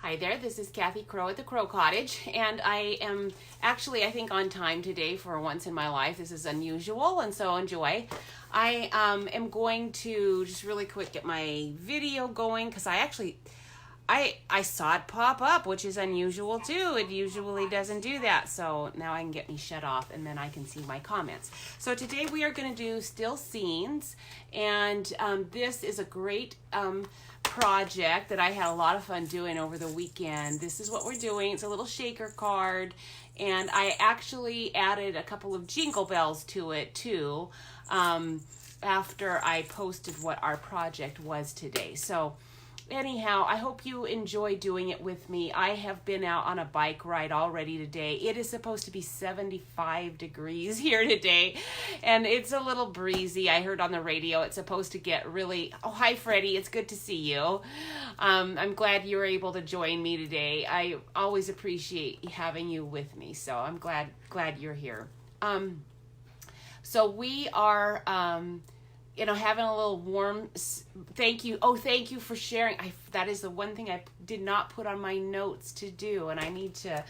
Hi there, this is Kathy Crow at the Crow Cottage, and I am actually, I think, on time today for once in my life. This is unusual, and so enjoy. I am going to just really quick get my video going, because I saw it pop up, which is unusual too. It usually doesn't do that, so now I can get me shut off, and then I can see my comments. So today we are going to do still scenes, and this is a great project that I had a lot of fun doing over the weekend. This is what we're doing. It's a little shaker card, and I actually added a couple of jingle bells to it too after I posted what our project was today. So anyhow, I hope you enjoy doing it with me. I have been out on a bike ride already today. It is supposed to be 75 degrees here today, and it's a little breezy. I heard on the radio it's supposed to get really... Oh, hi, Freddie. It's good to see you. I'm glad you were able to join me today. I always appreciate having you with me, so I'm glad you're here. So we are... having a little warm, thank you. Oh, thank you for sharing. That is the one thing I did not put on my notes to do, and I need to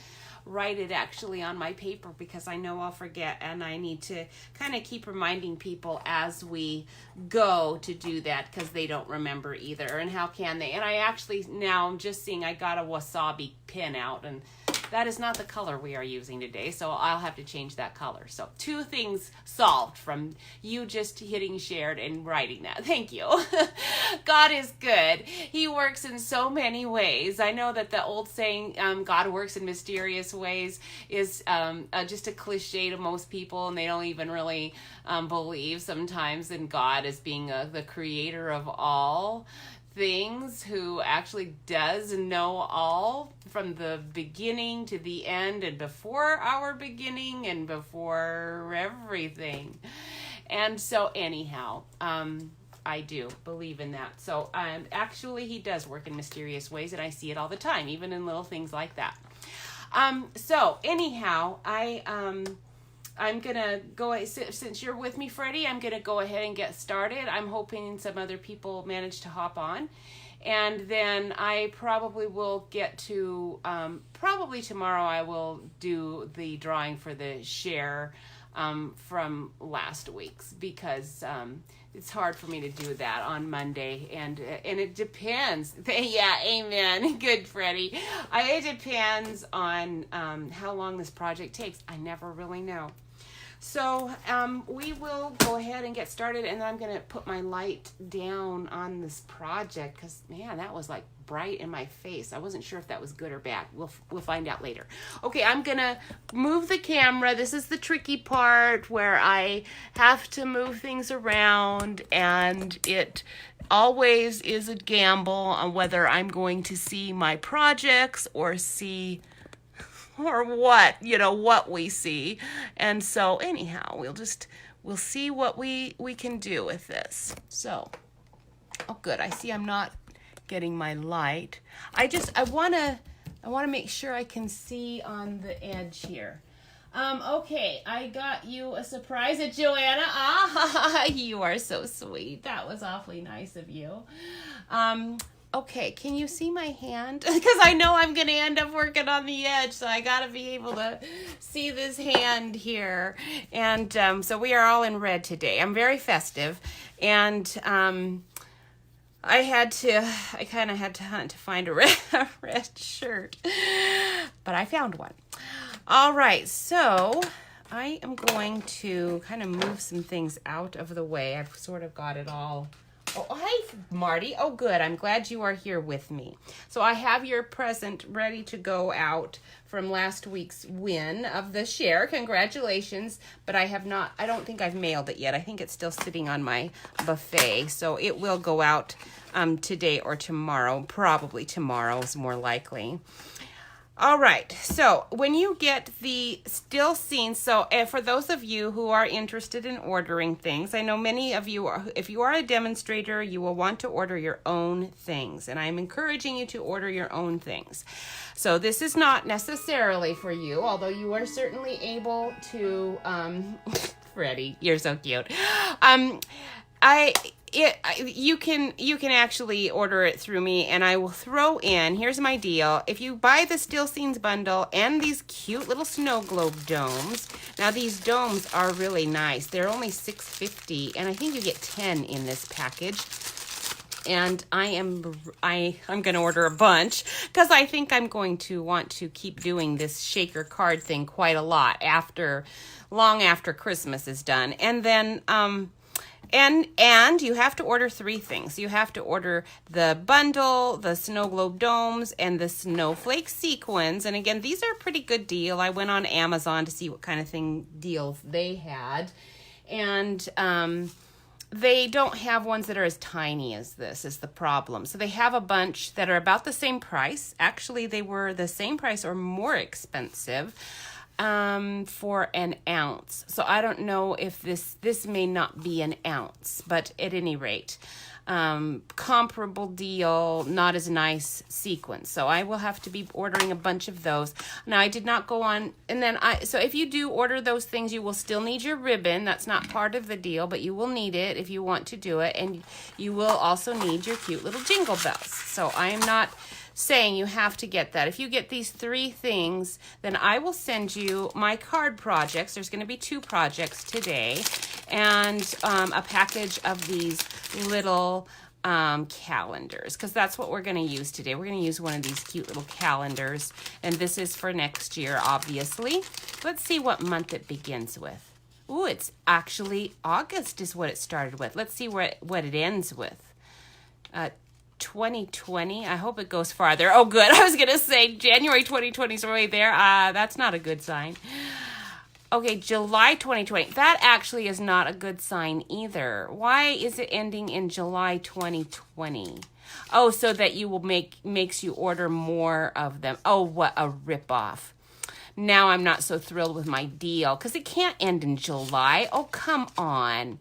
write it actually on my paper because I know I'll forget, and I need to kind of keep reminding people as we go to do that because they don't remember either, and how can they? And I actually, now I'm just seeing I got a wasabi pin out, and that is not the color we are using today, so I'll have to change that color. So 2 things solved from you just hitting shared and writing that. Thank you. God is good. He works in so many ways. I know that the old saying, God works in mysterious ways, is just a cliche to most people, and they don't even really believe sometimes in God as being the creator of all things, who actually does know all from the beginning to the end, and before our beginning and before everything. And so anyhow, I do believe in that. So actually he does work in mysterious ways, and I see it all the time, even in little things like that. So anyhow, I'm going to go, since you're with me, Freddie, I'm going to go ahead and get started. I'm hoping some other people manage to hop on. And then I probably will get to, probably tomorrow I will do the drawing for the share from last week's, because it's hard for me to do that on Monday, and it depends. Yeah, amen. Good, Freddie. It depends on how long this project takes. I never really know. So we will go ahead and get started, and then I'm going to put my light down on this project because, man, that was like bright in my face. I wasn't sure if that was good or bad. We'll find out later. Okay, I'm going to move the camera. This is the tricky part where I have to move things around, and it always is a gamble on whether I'm going to see my projects or what we see. And so anyhow, we'll see what we can do with this. So, oh good, I see I'm not getting my light. I want to make sure I can see on the edge here. Okay, I got you a surprise at Joanna. Ah, you are so sweet. That was awfully nice of you. Okay, can you see my hand? Because I know I'm going to end up working on the edge, so I got to be able to see this hand here. And so we are all in red today. I'm very festive, and I kind of had to hunt to find a red shirt, but I found one. All right, so I am going to kind of move some things out of the way. I've sort of got it all. Oh, hi, Marty. Oh, good. I'm glad you are here with me. So I have your present ready to go out from last week's win of the share. Congratulations. But I don't think I've mailed it yet. I think it's still sitting on my buffet. So it will go out today or tomorrow. Probably tomorrow is more likely. All right, so when you get the still scenes, so for those of you who are interested in ordering things, I know many of you are, if you are a demonstrator, you will want to order your own things, and I'm encouraging you to order your own things. So this is not necessarily for you, although you are certainly able to, Freddie, you're so cute. you can actually order it through me, and I will throw in, here's my deal. If you buy the Still Scenes bundle and these cute little snow globe domes, now these domes are really nice. They're only $6.50, and I think you get 10 in this package. And I'm going to order a bunch because I think I'm going to want to keep doing this shaker card thing quite a lot long after Christmas is done. And then and you have to order 3 things. You have to order the bundle, the snow globe domes, and the snowflake sequins. And again, these are a pretty good deal. I went on Amazon to see what kind of deals they had. And they don't have ones that are as tiny as this is the problem. So they have a bunch that are about the same price. Actually, they were the same price or more expensive for an ounce. So I don't know if this may not be an ounce, but at any rate, comparable deal, not as nice sequence. So I will have to be ordering a bunch of those. Now I did not go on, and then so if you do order those things, you will still need your ribbon. That's not part of the deal, but you will need it if you want to do it. And you will also need your cute little jingle bells. So I am not saying you have to get that. If you get these 3 things, then I will send you my card projects. There's going to be 2 projects today, and a package of these little calendars, because that's what we're going to use today. We're going to use one of these cute little calendars, and this is for next year, obviously. Let's see what month it begins with. Ooh, it's actually August is what it started with. Let's see what it ends with. 2020. I hope it goes farther. Oh, good. I was going to say January 2020 is right there. That's not a good sign. Okay, July 2020. That actually is not a good sign either. Why is it ending in July 2020? Oh, so that you will makes you order more of them. Oh, what a ripoff. Now I'm not so thrilled with my deal because it can't end in July. Oh, come on.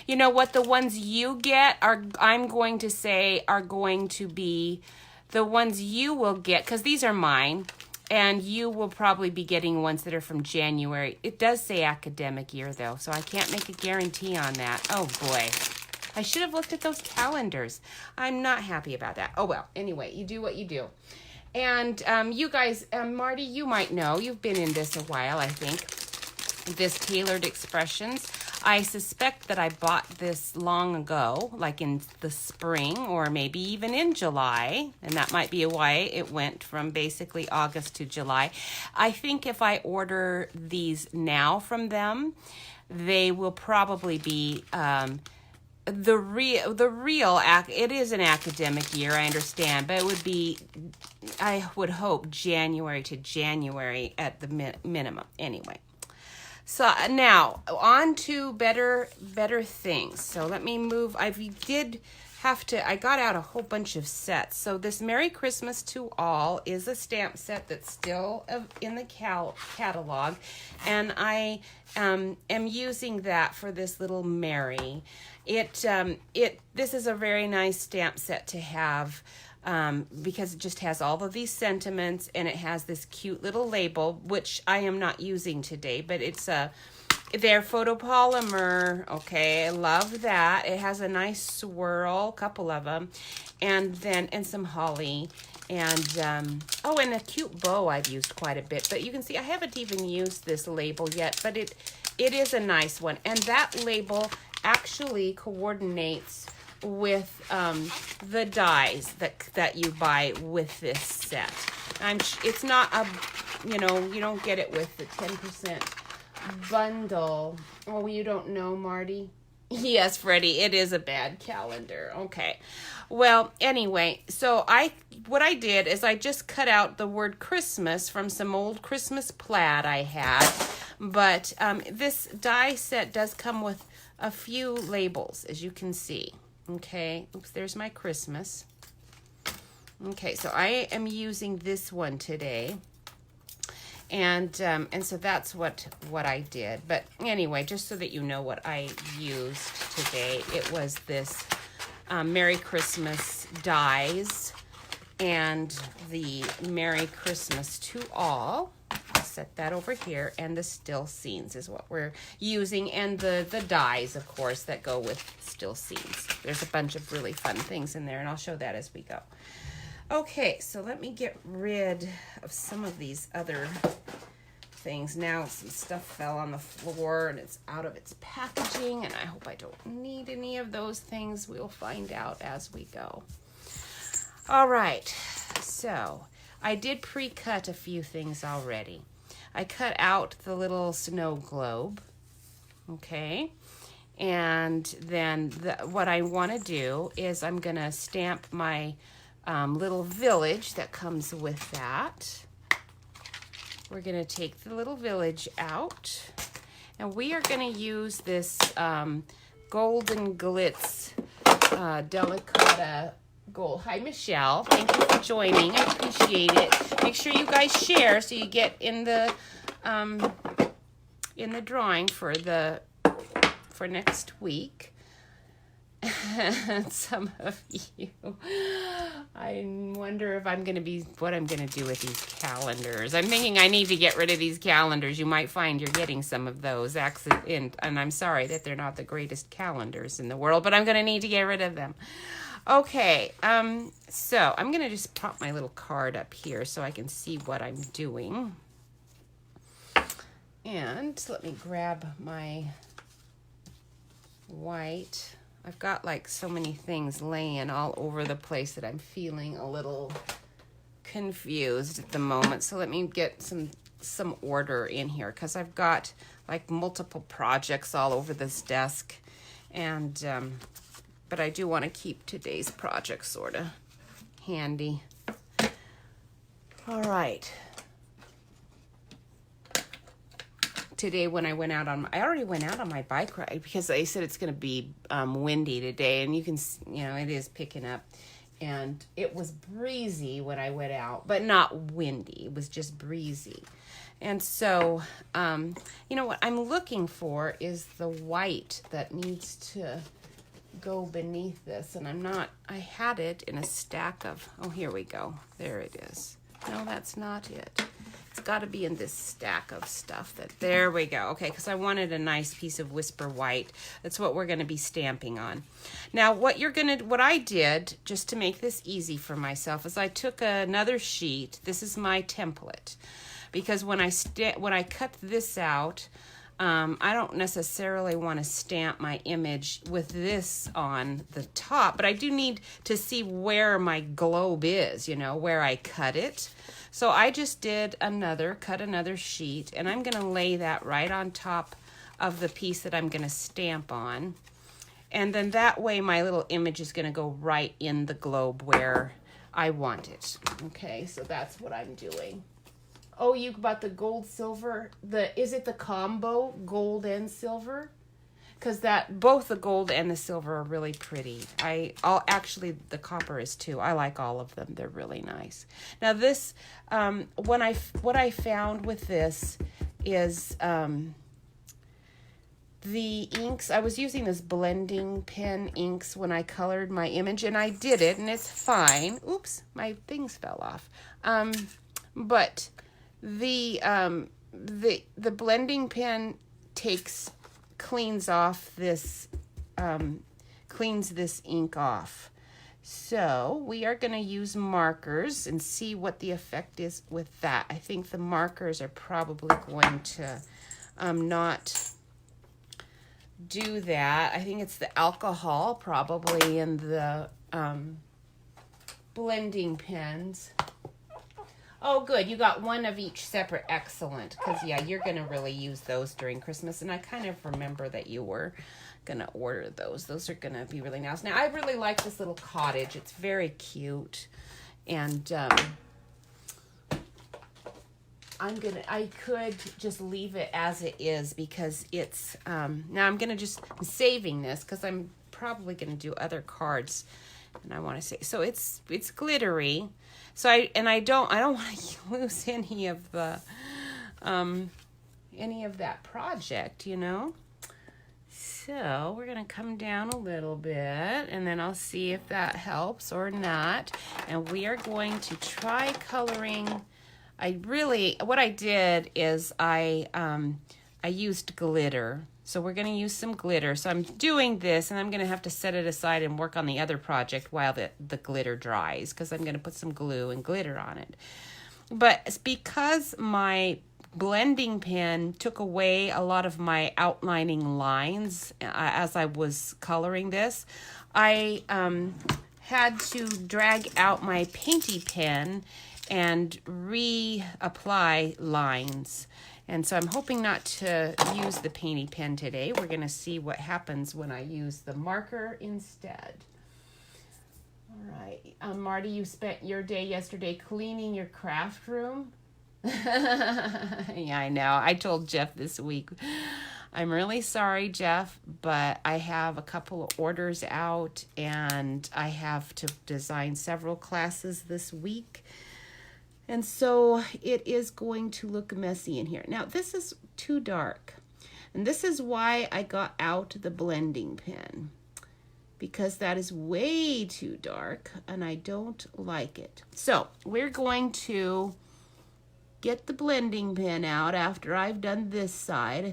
You know what? The ones you get I'm going to say are going to be the ones you will get, because these are mine, and you will probably be getting ones that are from January. It does say academic year, though, so I can't make a guarantee on that. Oh, boy. I should have looked at those calendars. I'm not happy about that. Oh, well. Anyway, you do what you do. And you guys, Marty, you might know. You've been in this a while, I think. This Tailored Expressions. I suspect that I bought this long ago, like in the spring or maybe even in July, and that might be why it went from basically August to July. I think if I order these now from them, they will probably be the real it is an academic year, I understand, but it would be, I would hope, January to January at the minimum. Anyway. So now on to better things. So let me move. I got out a whole bunch of sets. So this Merry Christmas to All is a stamp set that's still in the catalog, and I am using that for this little Mary. This is a very nice stamp set to have. Because it just has all of these sentiments, and it has this cute little label, which I am not using today, but they're photopolymer. Okay, I love that. It has a nice swirl, couple of them, and some holly, and and a cute bow I've used quite a bit. But you can see I haven't even used this label yet, but it is a nice one, and that label actually coordinates with the dies that you buy with this set. It's not you don't get it with the 10% bundle. Oh, you don't know, Marty? Yes, Freddie, it is a bad calendar. Okay. Well, anyway, so what I did is I just cut out the word Christmas from some old Christmas plaid I had. But this die set does come with a few labels, as you can see. Okay, oops, there's my Christmas. Okay, so I am using this one today. And so that's what I did. But anyway, just so that you know what I used today, it was this Merry Christmas dies and the Merry Christmas to All. set that over here, and the still scenes is what we're using, and the dies, of course, that go with still scenes. There's a bunch of really fun things in there, and I'll show that as we go. Okay, so let me get rid of some of these other things. Now some stuff fell on the floor and it's out of its packaging, and I hope I don't need any of those things. We'll find out as we go. All right, so I did pre-cut a few things already. I cut out the little snow globe, okay? And then what I want to do is I'm going to stamp my little village that comes with that. We're going to take the little village out, and we are going to use this Golden Glitz Delicata Gold. Hi, Michelle. Thank you for joining. I appreciate it. Make sure you guys share so you get in the drawing for next week. Some of you, I wonder if what I'm going to do with these calendars. I'm thinking I need to get rid of these calendars. You might find you're getting some of those and I'm sorry that they're not the greatest calendars in the world, but I'm going to need to get rid of them. Okay, so I'm going to just pop my little card up here so I can see what I'm doing. And let me grab my white. I've got like so many things laying all over the place that I'm feeling a little confused at the moment. So let me get some order in here, because I've got like multiple projects all over this desk, and but I do want to keep today's project sort of handy. All right. Today when I went out I already went out on my bike ride because they said it's going to be windy today, and you can, it is picking up, and it was breezy when I went out, but not windy. It was just breezy. And so, what I'm looking for is the white that needs to go beneath this, and I had it in a stack of, oh, here we go. There it is. No, that's not it. It's got to be in this stack of stuff. There we go. Okay, because I wanted a nice piece of Whisper White. That's what we're going to be stamping on. Now, what I did, just to make this easy for myself, is I took another sheet. This is my template. Because when I cut this out, I don't necessarily want to stamp my image with this on the top, but I do need to see where my globe is, where I cut it. So I just cut another sheet, and I'm going to lay that right on top of the piece that I'm going to stamp on. And then that way my little image is going to go right in the globe where I want it. Okay, so that's what I'm doing. Oh, you bought the gold silver. Is it the combo gold and silver? Because both the gold and the silver are really pretty. Actually the copper is too. I like all of them. They're really nice. Now this, what I found with this is the inks. I was using this blending pen inks when I colored my image, and I did it, and it's fine. Oops, my things fell off. But the blending pen cleans this ink off. So we are going to use markers and see what the effect is with that. I think the markers are probably going to not do that. I think it's the alcohol probably in the blending pens. Oh, good. You got one of each separate. Excellent. Because, yeah, you're going to really use those during Christmas. And I kind of remember that you were going to order those. Those are going to be really nice. Now, I really like this little cottage. It's very cute. And I could just leave it as it is because it's, now I'm saving this because I'm probably going to do other cards. And I want to say, so it's glittery. So I don't want to lose any of the, any of that project, So we're going to come down a little bit, and then I'll see if that helps or not. And we are going to try coloring what I did is I used glitter. So we're going to use some glitter. So I'm doing this, and I'm going to have to set it aside and work on the other project while the glitter dries, because I'm going to put some glue and glitter on it. But it's because my blending pen took away a lot of my outlining lines as I was coloring this, I had to drag out my painty pen and reapply lines. And so I'm hoping not to use the painty pen today. We're going to see what happens when I use the marker instead. All right. Marty, you spent your day yesterday cleaning your craft room? Yeah, I know. I told Jeff this week. I'm really sorry, Jeff, but I have a couple of orders out, and I have to design several classes this week. And so it is going to look messy in here. Now, this is too dark. And this is why I got out the blending pen, because that is way too dark and I don't like it. So we're going to get the blending pen out after I've done this side. I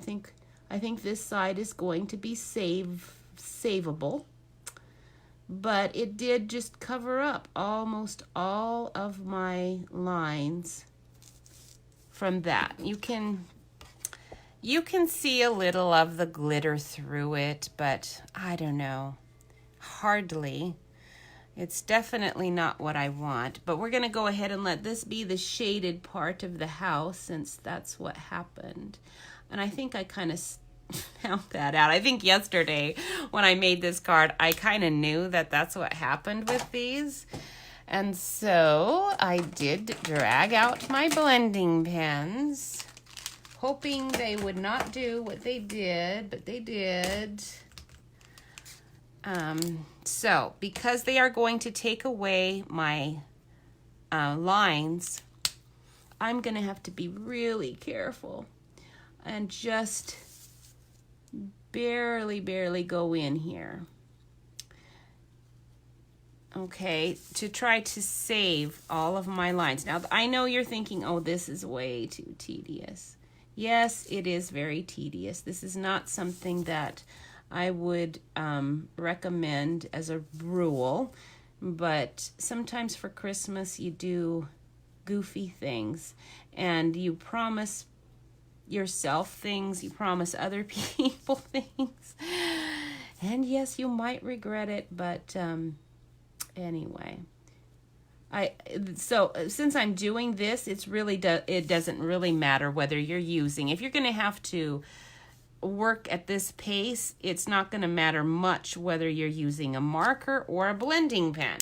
think this side is going to be savable. But it did just cover up almost all of my lines from that. You can see a little of the glitter through it, but I don't know, hardly. It's definitely not what I want, but we're going to go ahead and let this be the shaded part of the house, since that's what happened. And I think I kind of found that out. I think yesterday when I made this card, I kind of knew that that's what happened with these. And so I did drag out my blending pens, hoping they would not do what they did, but they did. So because they are going to take away my lines, I'm going to have to be really careful and just barely go in here. Okay, to try to save all of my lines. Now, I know you're thinking, oh, this is way too tedious. Yes, it is very tedious. This is not something that I would recommend as a rule, but sometimes for Christmas you do goofy things, and you promise yourself things, you promise other people things, and yes, you might regret it, but anyway, so since I'm doing this, it doesn't really matter whether you're using, if you're going to have to work at this pace, it's not going to matter much whether you're using a marker or a blending pen.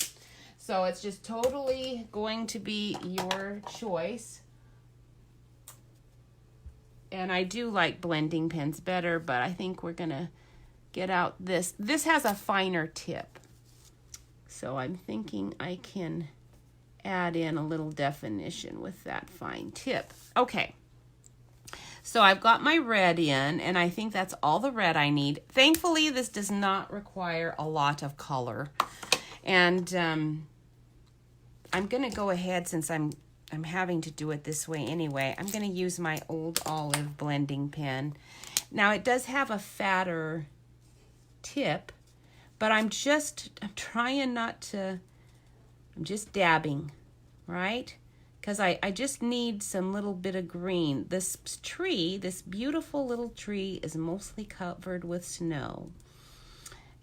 So it's just totally going to be your choice. And I do like blending pens better, but I think we're going to get out this. This has a finer tip. So I'm thinking I can add in a little definition with that fine tip. Okay. So I've got my red in, and I think that's all the red I need. Thankfully, this does not require a lot of color. And I'm going to go ahead, since I'm having to do it this way anyway, I'm going to use my Old Olive blending pen. Now, it does have a fatter tip, but I'm trying not to, I'm just dabbing, right? Because I just need some little bit of green. This tree, this beautiful little tree, is mostly covered with snow.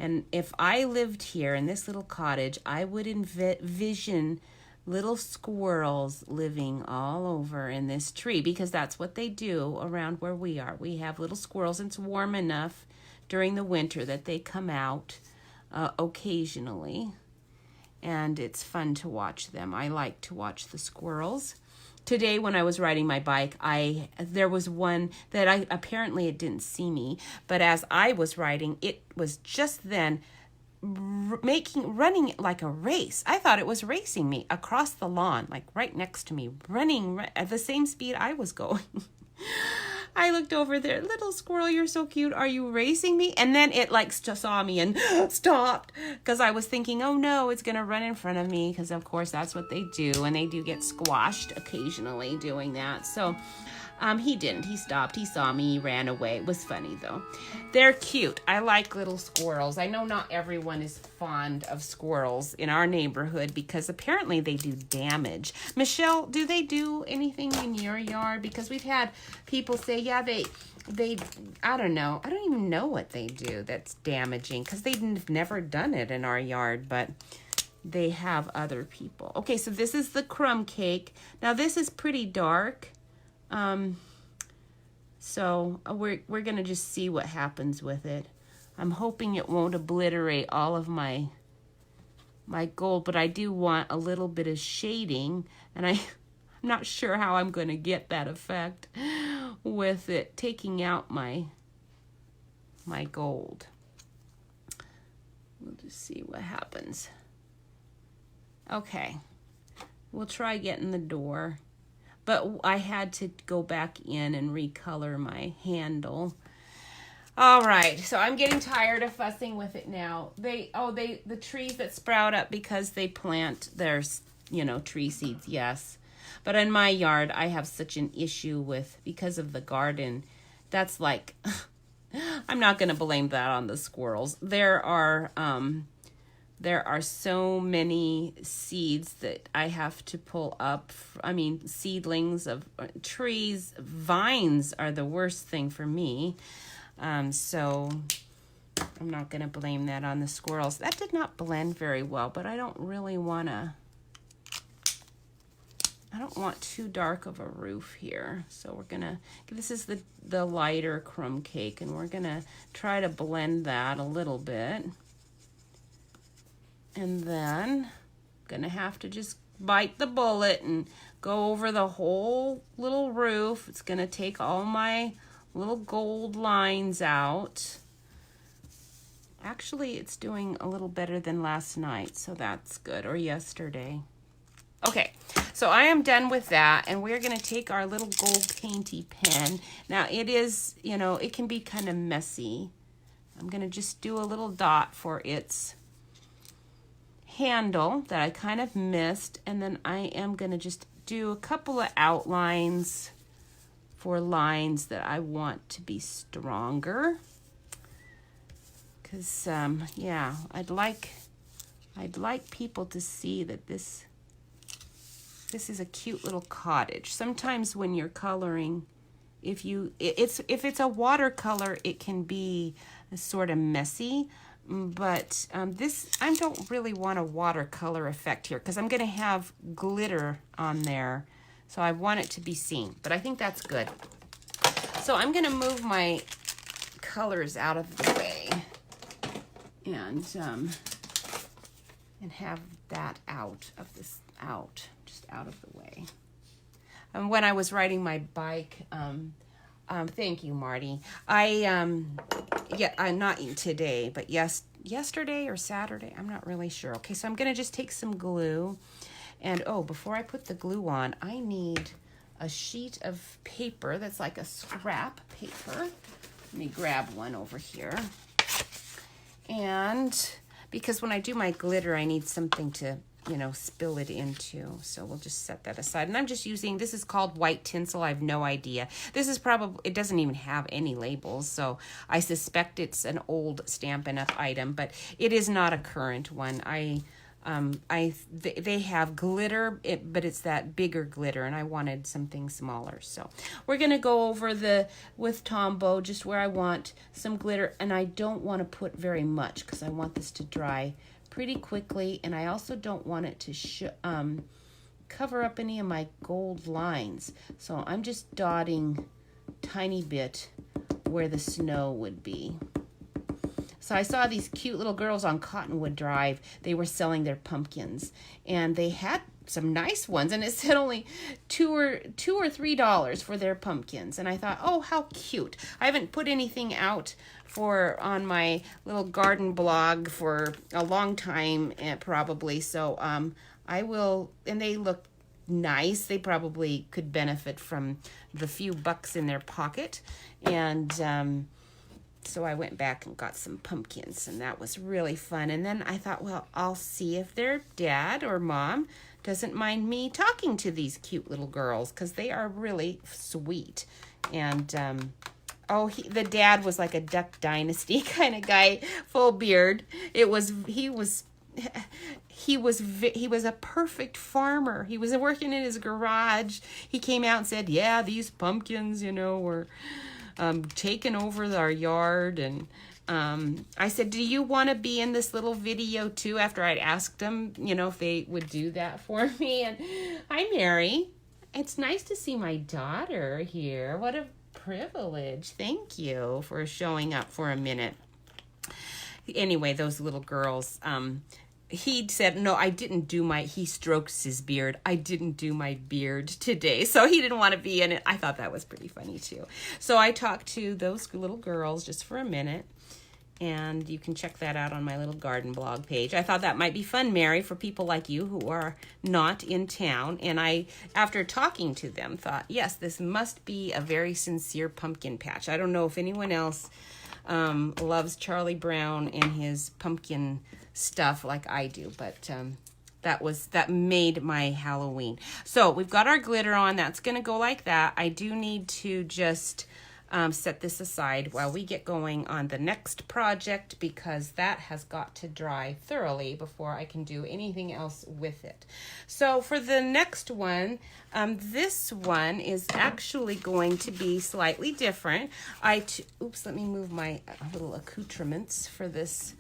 And if I lived here in this little cottage, I would envision little squirrels living all over in this tree, because that's what they do around where we are. We have little squirrels, and it's warm enough during the winter that they come out occasionally. And it's fun to watch them. I like to watch the squirrels. Today, when I was riding my bike, there was one that apparently it didn't see me, but as I was riding, it was just then running like a race. I thought it was racing me across the lawn, like right next to me, running at the same speed I was going. I looked over there. Little squirrel, you're so cute. Are you racing me? And then it like saw me and stopped because I was thinking, oh no, it's going to run in front of me because of course that's what they do. And they do get squashed occasionally doing that. So he didn't. He stopped. He saw me. He ran away. It was funny, though. They're cute. I like little squirrels. I know not everyone is fond of squirrels in our neighborhood because apparently they do damage. Michelle, do they do anything in your yard? Because we've had people say, yeah, they I don't know. I don't even know what they do that's damaging because they've never done it in our yard, but they have other people. Okay, so this is the crumb cake. Now, this is pretty dark. So we're gonna just see what happens with it. I'm hoping it won't obliterate all of my gold, but I do want a little bit of shading, and I'm not sure how I'm gonna get that effect with it taking out my gold. We'll just see what happens. Okay, we'll try getting the door. But I had to go back in and recolor my handle. All right, so I'm getting tired of fussing with it now. The trees that sprout up because they plant their, tree seeds, yes. But in my yard, I have such an issue with, because of the garden, that's like, I'm not going to blame that on the squirrels. There are so many seeds that I have to pull up. Seedlings of trees. Vines are the worst thing for me. So I'm not going to blame that on the squirrels. That did not blend very well, but I don't want too dark of a roof here. So this is the lighter crumb cake, and we're going to try to blend that a little bit. And then I'm going to have to just bite the bullet and go over the whole little roof. It's going to take all my little gold lines out. Actually, it's doing a little better than last night, so that's good, or yesterday. Okay, so I am done with that, and we're going to take our little gold painty pen. Now, it is, it can be kind of messy. I'm going to just do a little dot for its handle that I kind of missed, and then I am going to just do a couple of outlines for lines that I want to be stronger, because I'd like people to see that this is a cute little cottage. Sometimes when you're coloring, if it's a watercolor, it can be sort of messy. But I don't really want a watercolor effect here because I'm going to have glitter on there. So I want it to be seen. But I think that's good. So I'm going to move my colors out of the way and have that just out of the way. And when I was riding my bike, thank you, Marty. I'm not today, but yesterday or Saturday, I'm not really sure. Okay, so I'm going to just take some glue. And, before I put the glue on, I need a sheet of paper that's like a scrap paper. Let me grab one over here. And because when I do my glitter, I need something to spill it into. So we'll just set that aside. And I'm just using, this is called white tinsel. I have no idea. This is it doesn't even have any labels. So I suspect it's an old Stampin' Up! Item, but it is not a current one. They have glitter, but it's that bigger glitter, and I wanted something smaller. So we're going to go over with Tombow, just where I want some glitter, and I don't want to put very much because I want this to dry pretty quickly, and I also don't want it to cover up any of my gold lines. So I'm just dotting tiny bit where the snow would be. So I saw these cute little girls on Cottonwood Drive. They were selling their pumpkins, and they had some nice ones, and it said only $2 or $3 for their pumpkins. And I thought, oh, how cute. I haven't put anything out on my little garden blog for a long time, probably. So I will, and they look nice. They probably could benefit from the few bucks in their pocket. And so I went back and got some pumpkins, and that was really fun. And then I thought, well, I'll see if their dad or mom doesn't mind me talking to these cute little girls, because they are really sweet. And the dad was like a Duck Dynasty kind of guy, full beard. He was a perfect farmer. He was working in his garage. He came out and said, yeah, these pumpkins, were taking over our yard. And I said, do you want to be in this little video too? After I'd asked them, if they would do that for me. And hi, Mary. It's nice to see my daughter here. What a privilege. Thank you for showing up for a minute. Anyway, those little girls, he said, no, he strokes his beard. I didn't do my beard today. So he didn't want to be in it. I thought that was pretty funny too. So I talked to those little girls just for a minute. And you can check that out on my little garden blog page. I thought that might be fun, Mary, for people like you who are not in town. And I, after talking to them, thought, yes, this must be a very sincere pumpkin patch. I don't know if anyone else loves Charlie Brown and his pumpkin stuff like I do, but that made my Halloween. So we've got our glitter on. That's going to go like that. I do need to just set this aside while we get going on the next project, because that has got to dry thoroughly before I can do anything else with it. So for the next one, this one is actually going to be slightly different. Let me move my little accoutrements for this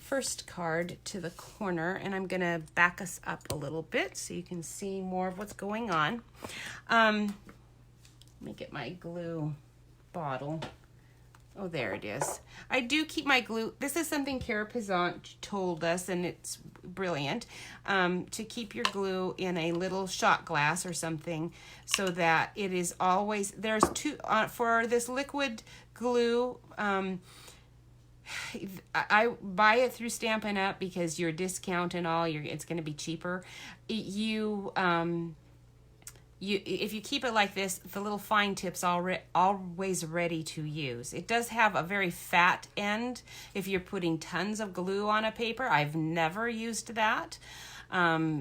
first card to the corner, and I'm going to back us up a little bit so you can see more of what's going on. Let me get my glue bottle. Oh, there it is. I do keep my glue. This is something Cara Pizant told us, and it's brilliant, to keep your glue in a little shot glass or something, so that it is always, there's two, for this liquid glue, I buy it through Stampin' Up! Because your discount and all, it's going to be cheaper. If you keep it like this, the little fine tip's always ready to use. It does have a very fat end if you're putting tons of glue on a paper. I've never used that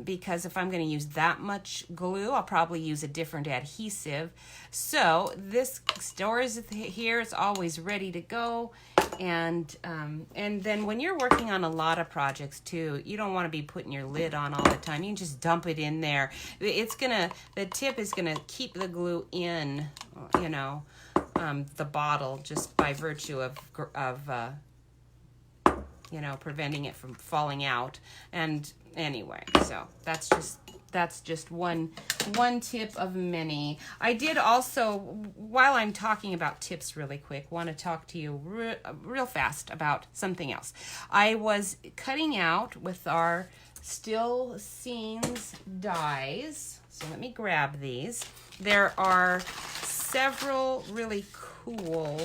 because if I'm going to use that much glue, I'll probably use a different adhesive. So this stores here. It's always ready to go. And then when you're working on a lot of projects too, you don't want to be putting your lid on all the time. You can just dump it in there. The tip is gonna keep the glue in, the bottle, just by virtue of preventing it from falling out. And anyway, so that's just one tip of many. I did also, while I'm talking about tips really quick, want to talk to you real fast about something else. I was cutting out with our Still Scenes dies. So let me grab these. There are several really cool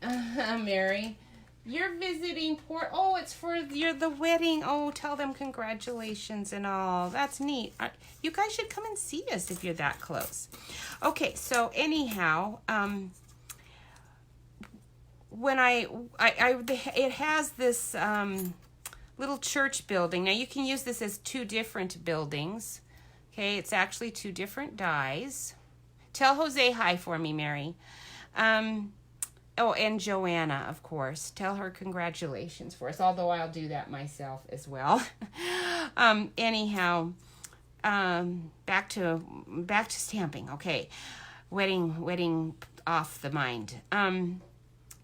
Mary, you're visiting Port. Oh, it's for the wedding. Oh, tell them congratulations and all. That's neat. You guys should come and see us if you're that close. Okay, so anyhow, when it has this little church building. Now you can use this as two different buildings. Okay, it's actually two different dies. Tell Jose hi for me, Mary. Oh, and Joanna, of course. Tell her congratulations for us, although I'll do that myself as well. Anyhow, back to stamping. Okay, wedding off the mind.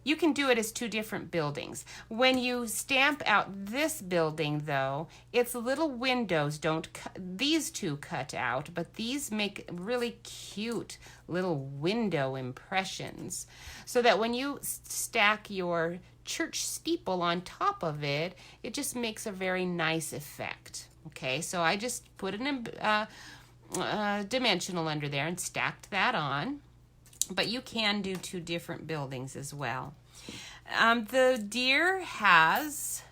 You can do it as two different buildings. When you stamp out this building, though, its little windows these two cut out, but these make really cute little window impressions, so that when you stack your church steeple on top of it, it just makes a very nice effect. Okay, so I just put a dimensional under there and stacked that on. But you can do two different buildings as well. The deer has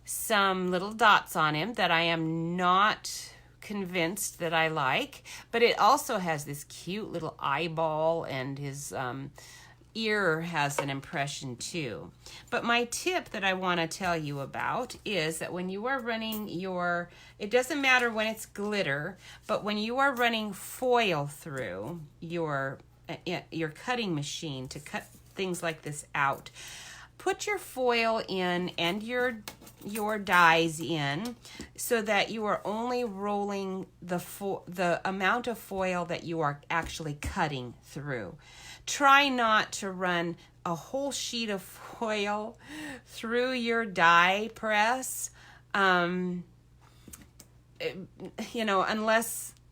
some little dots on him that I am not convinced that I like, but it also has this cute little eyeball, and his ear has an impression too. But my tip that I want to tell you about is that when you are running it doesn't matter when it's glitter, but when you are running foil through your cutting machine to cut things like this out, put your foil in and your dies in so that you are only rolling the amount of foil that you are actually cutting through. Try not to run a whole sheet of foil through your die press, unless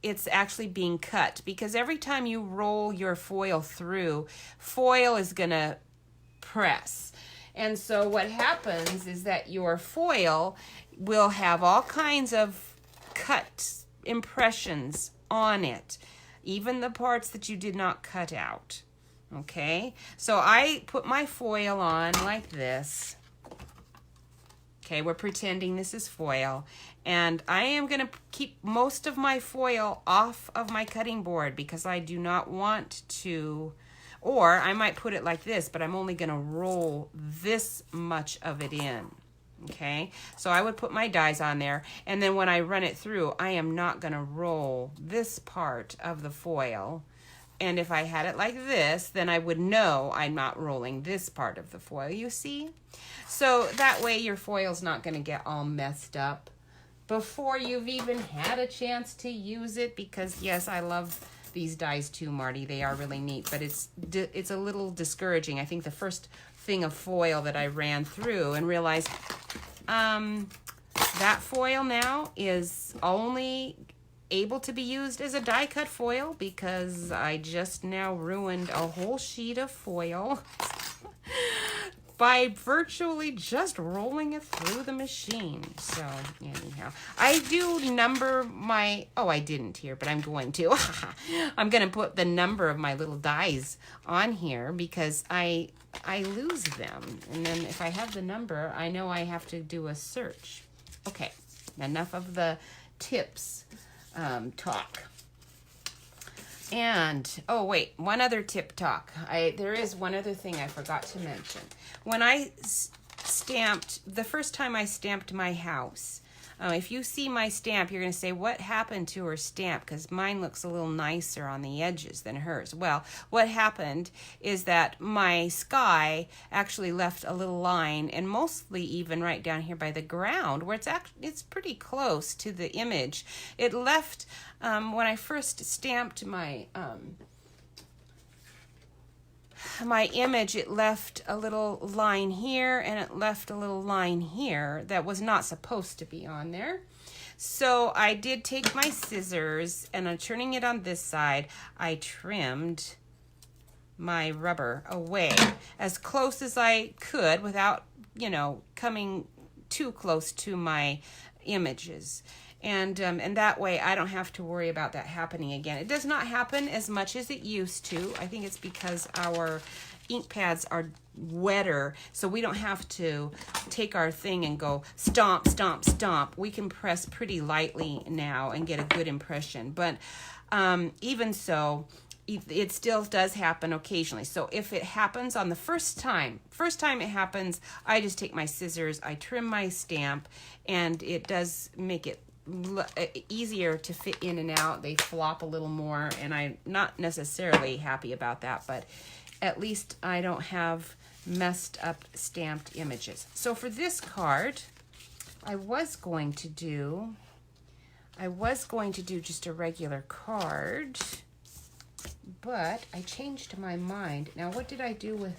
it's actually being cut, because every time you roll your foil through, foil is going to press. And so what happens is that your foil will have all kinds of cut impressions on it, even the parts that you did not cut out. Okay, so I put my foil on like this. Okay, we're pretending this is foil. And I am going to keep most of my foil off of my cutting board because I do not want to, or I might put it like this, but I'm only going to roll this much of it in. Okay, so I would put my dies on there, and then when I run it through, I am not going to roll this part of the foil. And if I had it like this, then I would know I'm not rolling this part of the foil, you see? So that way your foil's not going to get all messed up before you've even had a chance to use it, because yes, I love these dies too, Marty. They are really neat, but it's a little discouraging. I think the first thing of foil that I ran through and realized that foil now is only able to be used as a die cut foil because I just now ruined a whole sheet of foil by virtually just rolling it through the machine. So anyhow, I do number my, I didn't here, but I'm going to. I'm going to put the number of my little dies on here because I lose them. And then if I have the number, I know I have to do a search. Okay, enough of the tips talk. And wait, one other tip talk. There is one other thing I forgot to mention. When I stamped the first time I stamped my house, if you see my stamp, you're going to say, what happened to her stamp? Because mine looks a little nicer on the edges than hers. Well, what happened is that my sky actually left a little line, and mostly even right down here by the ground, where it's pretty close to the image. It left, when I first stamped my image, it left a little line here and it left a little line here that was not supposed to be on there. So I did take my scissors, and I'm turning it on this side. I trimmed my rubber away as close as I could without, coming too close to my images. And that way I don't have to worry about that happening again. It does not happen as much as it used to. I think it's because our ink pads are wetter, so we don't have to take our thing and go stomp, stomp, stomp. We can press pretty lightly now and get a good impression. But even so, it still does happen occasionally. So if it happens on the first time it happens, I just take my scissors, I trim my stamp, and it does make it easier to fit in and out. They flop a little more, and I'm not necessarily happy about that, but at least I don't have messed up stamped images. So for this card, I was going to do just a regular card, but I changed my mind. Now, what did I do with,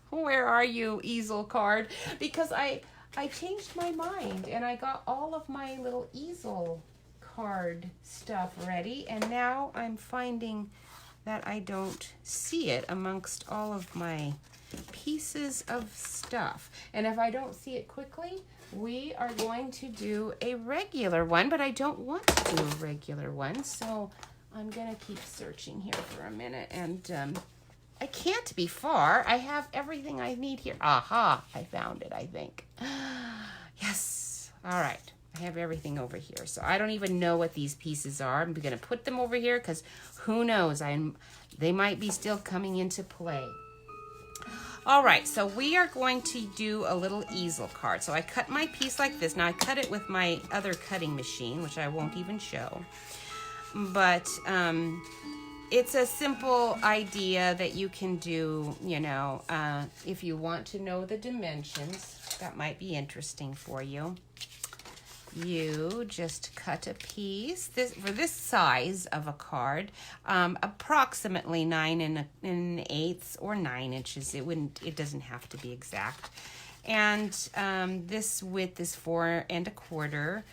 where are you, easel card? Because I changed my mind, and I got all of my little easel card stuff ready, and now I'm finding that I don't see it amongst all of my pieces of stuff. And if I don't see it quickly, we are going to do a regular one, but I don't want to do a regular one, so I'm gonna keep searching here for a minute and I can't be far. I have everything I need here. Aha, I found it, I think. Yes. All right. I have everything over here. So I don't even know what these pieces are. I'm going to put them over here because who knows? They might be still coming into play. All right, so we are going to do a little easel card. So I cut my piece like this. Now I cut it with my other cutting machine, which I won't even show. But it's a simple idea that you can do, you know, if you want to know the dimensions. That might be interesting for you. You just cut a piece for this size of a card, approximately 9 1/8 or 9 inches. It doesn't have to be exact. And this width is 4 1/4,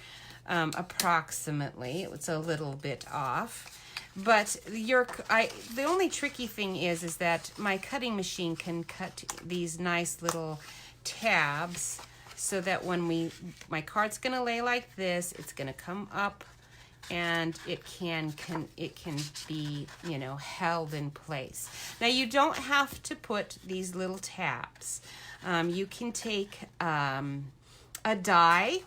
approximately. It's a little bit off. But the only tricky thing is that my cutting machine can cut these nice little tabs, so that when my card's gonna lay like this, it's gonna come up, and it can be, you know, held in place. Now you don't have to put these little tabs. You can take a die,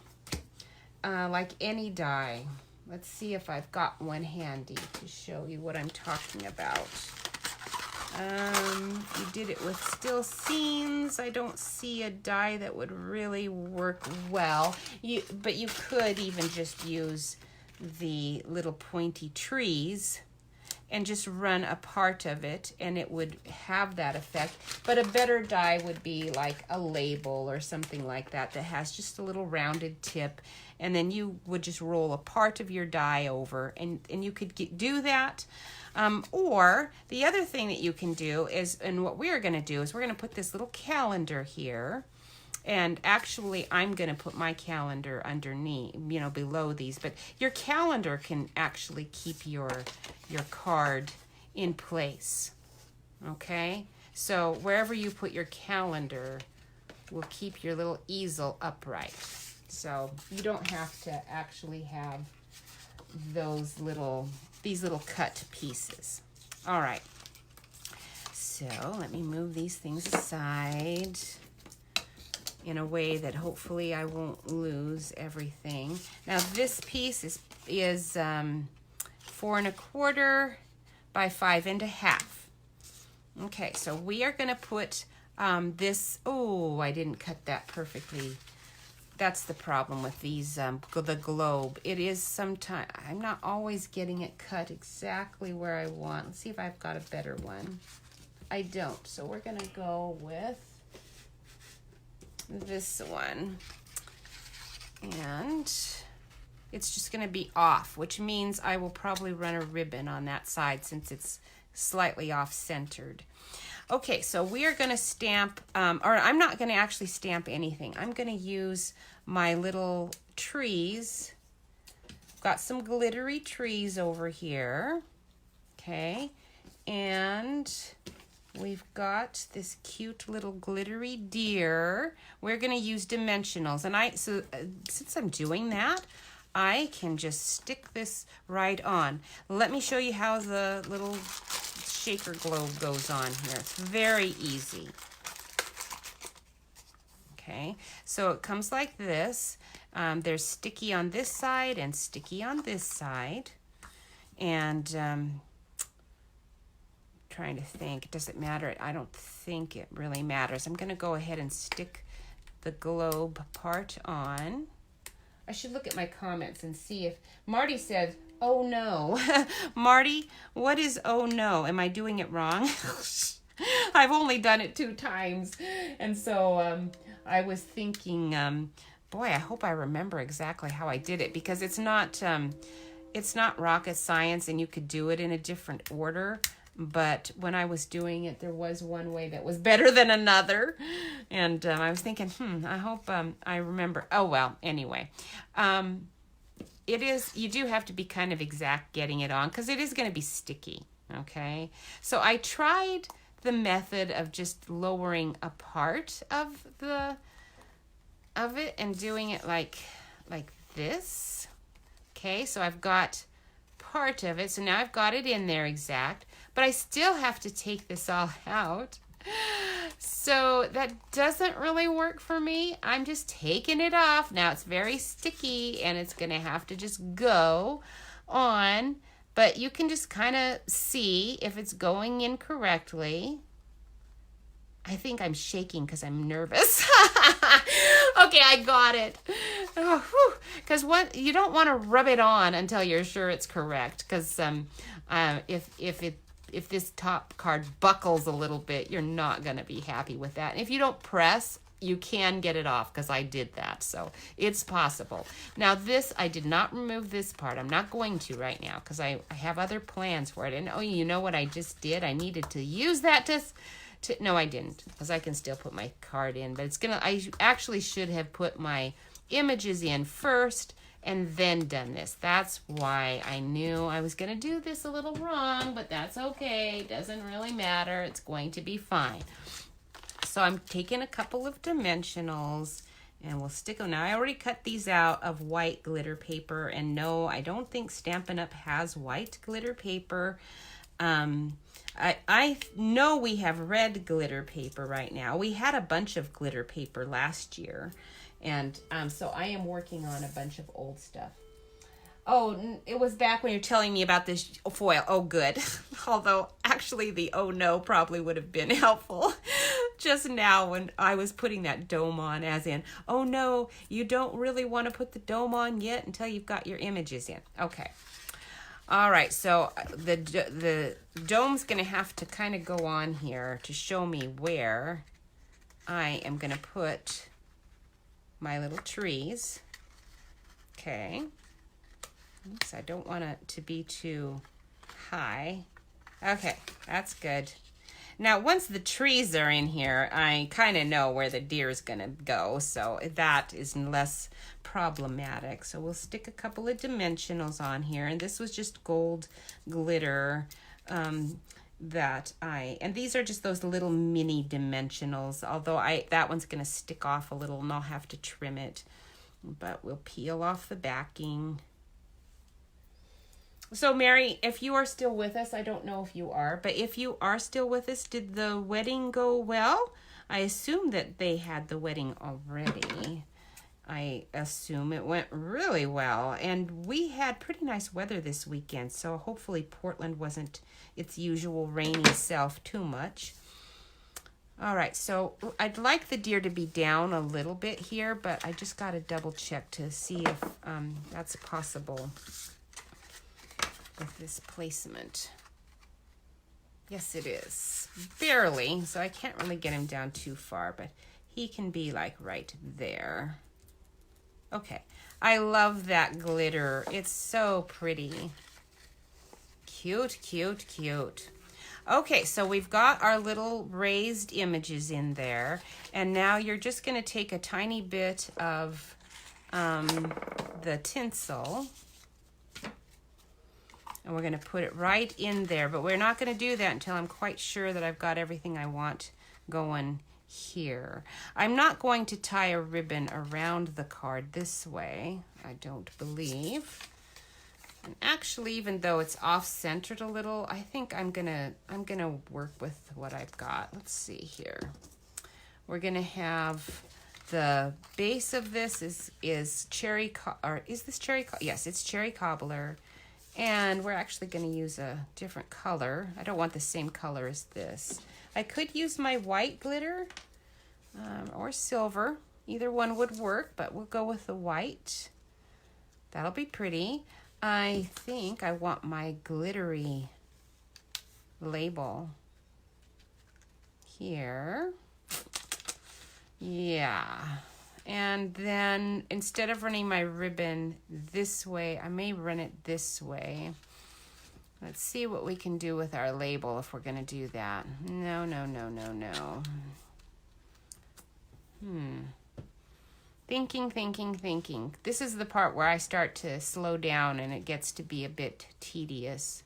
like any die. Let's see if I've got one handy to show you what I'm talking about. You did it with steel seams. I don't see a die that would really work well. But you could even just use the little pointy trees and just run a part of it, and it would have that effect. But a better die would be like a label or something like that has just a little rounded tip, and then you would just roll a part of your die over, and you could do that. Or the other thing that you can do is, and what we're going to do is we're going to put this little calendar here. And actually, I'm going to put my calendar underneath, you know, below these. But your calendar can actually keep your card in place. Okay? So wherever you put your calendar will keep your little easel upright. So you don't have to actually have these little cut pieces. All right. So let me move these things aside in a way that hopefully I won't lose everything. Now this piece is 4 1/4 by 5 1/2. Okay, so we are going to put this. Oh, I didn't cut that perfectly. That's the problem with these, the globe. It is sometimes, I'm not always getting it cut exactly where I want. Let's see if I've got a better one. I don't, so we're going to go with this one. And it's just going to be off, which means I will probably run a ribbon on that side since it's slightly off-centered. Okay, so we are going to stamp, or I'm not going to actually stamp anything. I'm going to use my little trees. Got some glittery trees over here. Okay, and we've got this cute little glittery deer. We're going to use dimensionals. And since I'm doing that, I can just stick this right on. Let me show you how the little shaker globe goes on here. It's very easy. Okay, so it comes like this. There's sticky on this side and sticky on this side. And trying to think, does it matter? I don't think it really matters. I'm going to go ahead and stick the globe part on. I should look at my comments and see if Marty said, oh no. Marty, what is oh no? Am I doing it wrong? I've only done it 2 times. And so I was thinking, boy, I hope I remember exactly how I did it, because it's not rocket science and you could do it in a different order. But when I was doing it, there was one way that was better than another. And I was thinking, I hope I remember. Oh, well, anyway. You do have to be kind of exact getting it on, because it is going to be sticky, okay? So I tried the method of just lowering a part of it and doing it like this. Okay, so I've got part of it. So now I've got it in there exact. but I still have to take this all out. So that doesn't really work for me. I'm just taking it off. Now it's very sticky and it's going to have to just go on. But you can just kind of see if it's going in correctly. I think I'm shaking because I'm nervous. Okay, I got it. Because you don't want to rub it on until you're sure it's correct. Because if this top card buckles a little bit, you're not going to be happy with that. And if you don't press, you can get it off, because I did that. So it's possible. Now this, I did not remove this part. I'm not going to right now because I have other plans for it. And oh, you know what I just did? I needed to use that to no, I didn't, because I can still put my card in. But I actually should have put my images in first and then done this. That's why I knew I was going to do this a little wrong, but that's okay. It doesn't really matter. It's going to be fine. So I'm taking a couple of dimensionals and we'll stick them. Now I already cut these out of white glitter paper, and no, I don't think Stampin' Up! Has white glitter paper. I know we have red glitter paper right now. We had a bunch of glitter paper last year. And so I am working on a bunch of old stuff. Oh, it was back when you're telling me about this foil. Oh, good. Although, actually, the oh no probably would have been helpful just now when I was putting that dome on, as in, oh no, you don't really want to put the dome on yet until you've got your images in. Okay. All right, so the dome's going to have to kind of go on here to show me where I am going to put my little trees. Okay. Oops, I don't want it to be too high. Okay, that's good. Now, once the trees are in here, I kind of know where the deer is going to go, so that is less problematic. So we'll stick a couple of dimensionals on here, and this was just gold glitter and these are just those little mini dimensionals, although that one's going to stick off a little and I'll have to trim it, but we'll peel off the backing. So Mary, if you are still with us, I don't know if you are, but if you are still with us, did the wedding go well? I assume that they had the wedding already. I assume it went really well, and we had pretty nice weather this weekend, so hopefully Portland wasn't its usual rainy self too much. All right, so I'd like the deer to be down a little bit here, but I just got to double check to see if that's possible with this placement. Yes, it is. Barely, so I can't really get him down too far, but he can be like right there. Okay, I love that glitter. It's so pretty. Cute, cute, cute. Okay, so we've got our little raised images in there, and now you're just going to take a tiny bit of the tinsel, and we're going to put it right in there, but we're not going to do that until I'm quite sure that I've got everything I want going here. I'm not going to tie a ribbon around the card this way, I don't believe. And actually, even though it's off-centered a little, I think I'm gonna work with what I've got. Let's see here. We're gonna have the base of this is cherry, or is this cherry? Yes, it's cherry cobbler. And we're actually going to use a different color. I don't want the same color as this. I could use my white glitter or silver. Either one would work, but we'll go with the white. That'll be pretty. I think I want my glittery label here. Yeah. And then instead of running my ribbon this way, I may run it this way. Let's see what we can do with our label if we're going to do that. No. Thinking. This is the part where I start to slow down and it gets to be a bit tedious.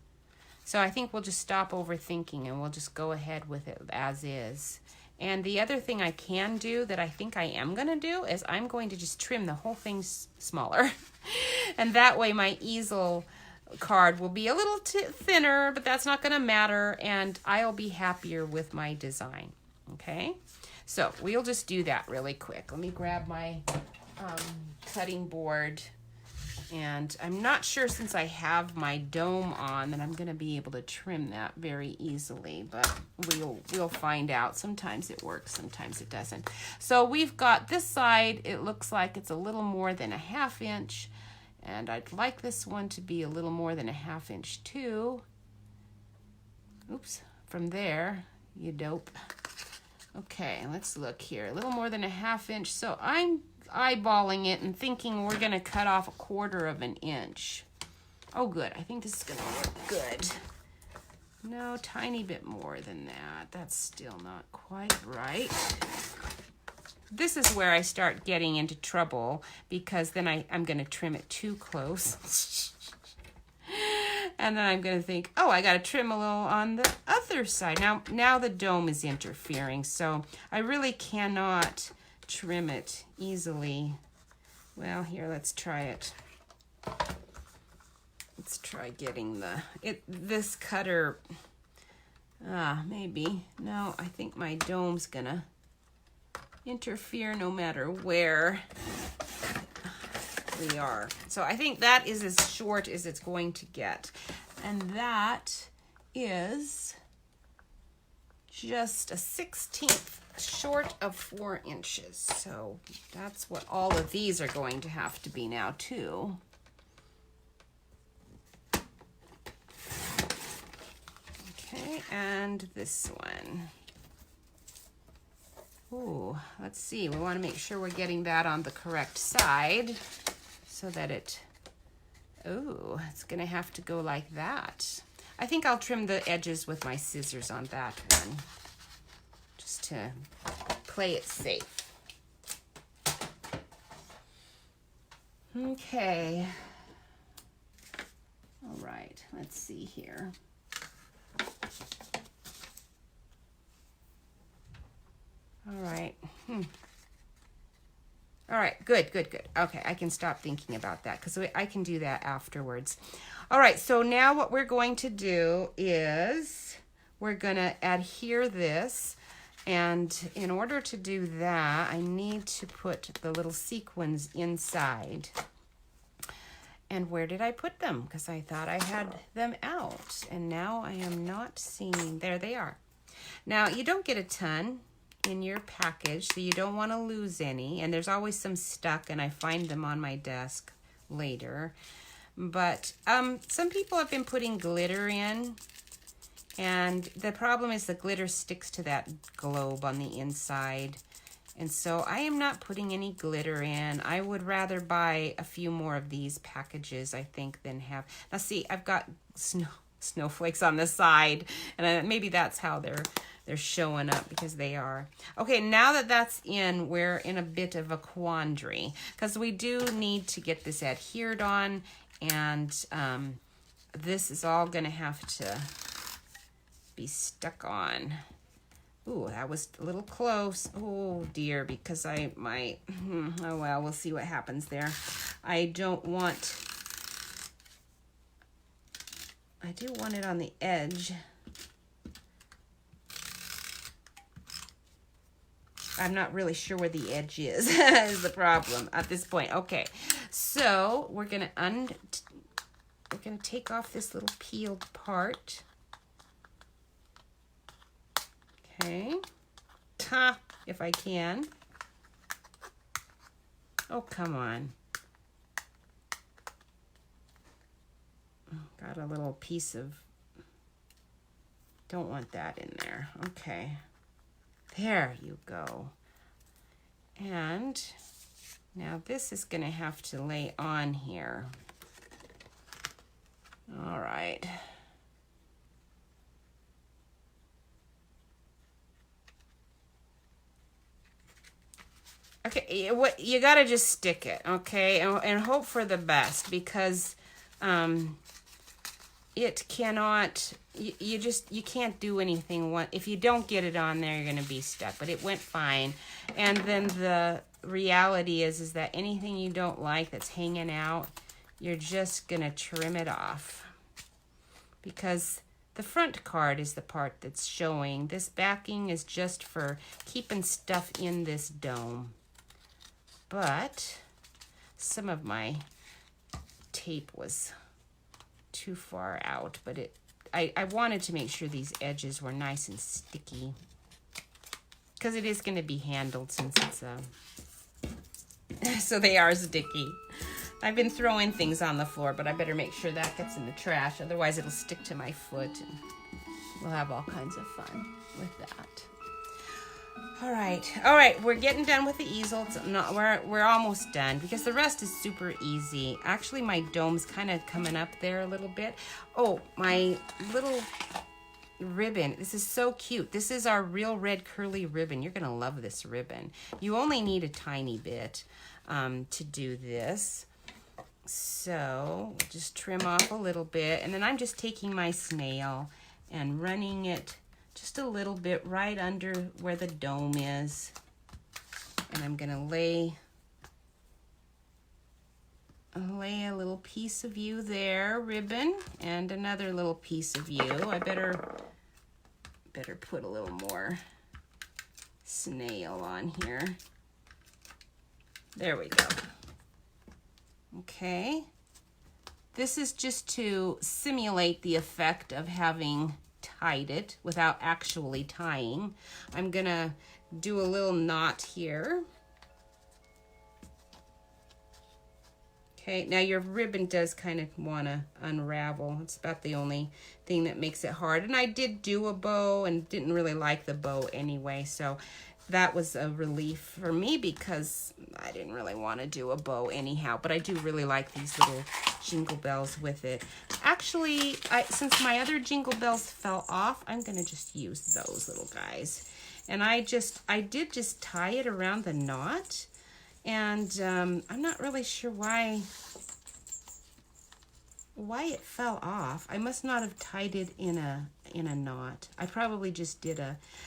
So I think we'll just stop overthinking and we'll just go ahead with it as is. And the other thing I can do that I think I am going to do is I'm going to just trim the whole thing smaller. And that way my easel card will be a little thinner, but that's not going to matter, and I'll be happier with my design. Okay, so we'll just do that really quick. Let me grab my cutting board, and I'm not sure, since I have my dome on, that I'm going to be able to trim that very easily, but we'll find out. Sometimes it works, sometimes it doesn't. So we've got this side, it looks like it's a little more than a 1/2 inch, and I'd like this one to be a little more than a 1/2 inch too. Oops, from there, you dope. Okay, let's look here. A little more than a 1/2 inch. So I'm eyeballing it and thinking we're going to cut off a 1/4 of an inch. Oh, good. I think this is going to look good. No, tiny bit more than that. That's still not quite right. This is where I start getting into trouble, because then I'm going to trim it too close. And then I'm going to think, oh, I got to trim a little on the other side. Now the dome is interfering, so I really cannot trim it easily. Well, here, let's try it. Let's try getting this cutter. Maybe. No, I think my dome's going to interfere no matter where we are. So I think that is as short as it's going to get. And that is just a 1/16 short of 4 inches. So that's what all of these are going to have to be now too. Okay, and this one. Ooh, let's see. We want to make sure we're getting that on the correct side so that it's going to have to go like that. I think I'll trim the edges with my scissors on that one, just to play it safe. Okay. All right, let's see here. All right. All right, good. Okay, I can stop thinking about that, because I can do that afterwards. All right, so now what we're going to do is we're going to adhere this. And in order to do that, I need to put the little sequins inside. And where did I put them? Because I thought I had them out, and now I am not seeing. There they are. Now, you don't get a ton in your package, so you don't want to lose any, and there's always some stuck, and I find them on my desk later. But some people have been putting glitter in, and the problem is the glitter sticks to that globe on the inside, and so I am not putting any glitter in. I would rather buy a few more of these packages, I think, than have. Now see, I've got snowflakes on the side, and maybe that's how they're showing up, because they are. Okay, now that that's in, we're in a bit of a quandary, because we do need to get this adhered on, and this is all going to have to be stuck on. Ooh, that was a little close. Oh dear, because I might, oh well, we'll see what happens there. I do want it on the edge. I'm not really sure where the edge is, is the problem at this point. Okay, so we're gonna take off this little peeled part. Okay, if I can. Oh, come on. Got a little piece of, don't want that in there. Okay. There you go. And now this is going to have to lay on here. All right. Okay, what you got to just stick it, okay? And hope for the best, because it cannot, you can't do anything. If you don't get it on there, you're going to be stuck. But it went fine. And then the reality is that anything you don't like that's hanging out, you're just gonna trim it off because the front card is the part that's showing. This backing is just for keeping stuff in this dome. But some of my tape was too far out, but I wanted to make sure these edges were nice and sticky because it is going to be handled since it's so they are sticky. I've been throwing things on the floor, but I better make sure that gets in the trash. Otherwise, it'll stick to my foot, and we'll have all kinds of fun with that. All right. We're getting done with the easel. We're almost done because the rest is super easy. Actually, my dome's kind of coming up there a little bit. Oh, my little ribbon. This is so cute. This is our real red curly ribbon. You're gonna love this ribbon. You only need a tiny bit to do this. So just trim off a little bit, and then I'm just taking my snail and running it just a little bit right under where the dome is. And I'm gonna lay a little piece of you there, ribbon, and another little piece of you. I better put a little more snail on here. There we go. Okay. This is just to simulate the effect of having tied it without actually tying. I'm gonna do a little knot here. Okay, now your ribbon does kind of want to unravel. It's about the only thing that makes it hard. And I did do a bow and didn't really like the bow anyway, so that was a relief for me because I didn't really want to do a bow anyhow, but I do really like these little jingle bells with it. Actually, since my other jingle bells fell off, I'm going to just use those little guys. And I did just tie it around the knot, and I'm not really sure why it fell off. I must not have tied it in a knot. I probably just did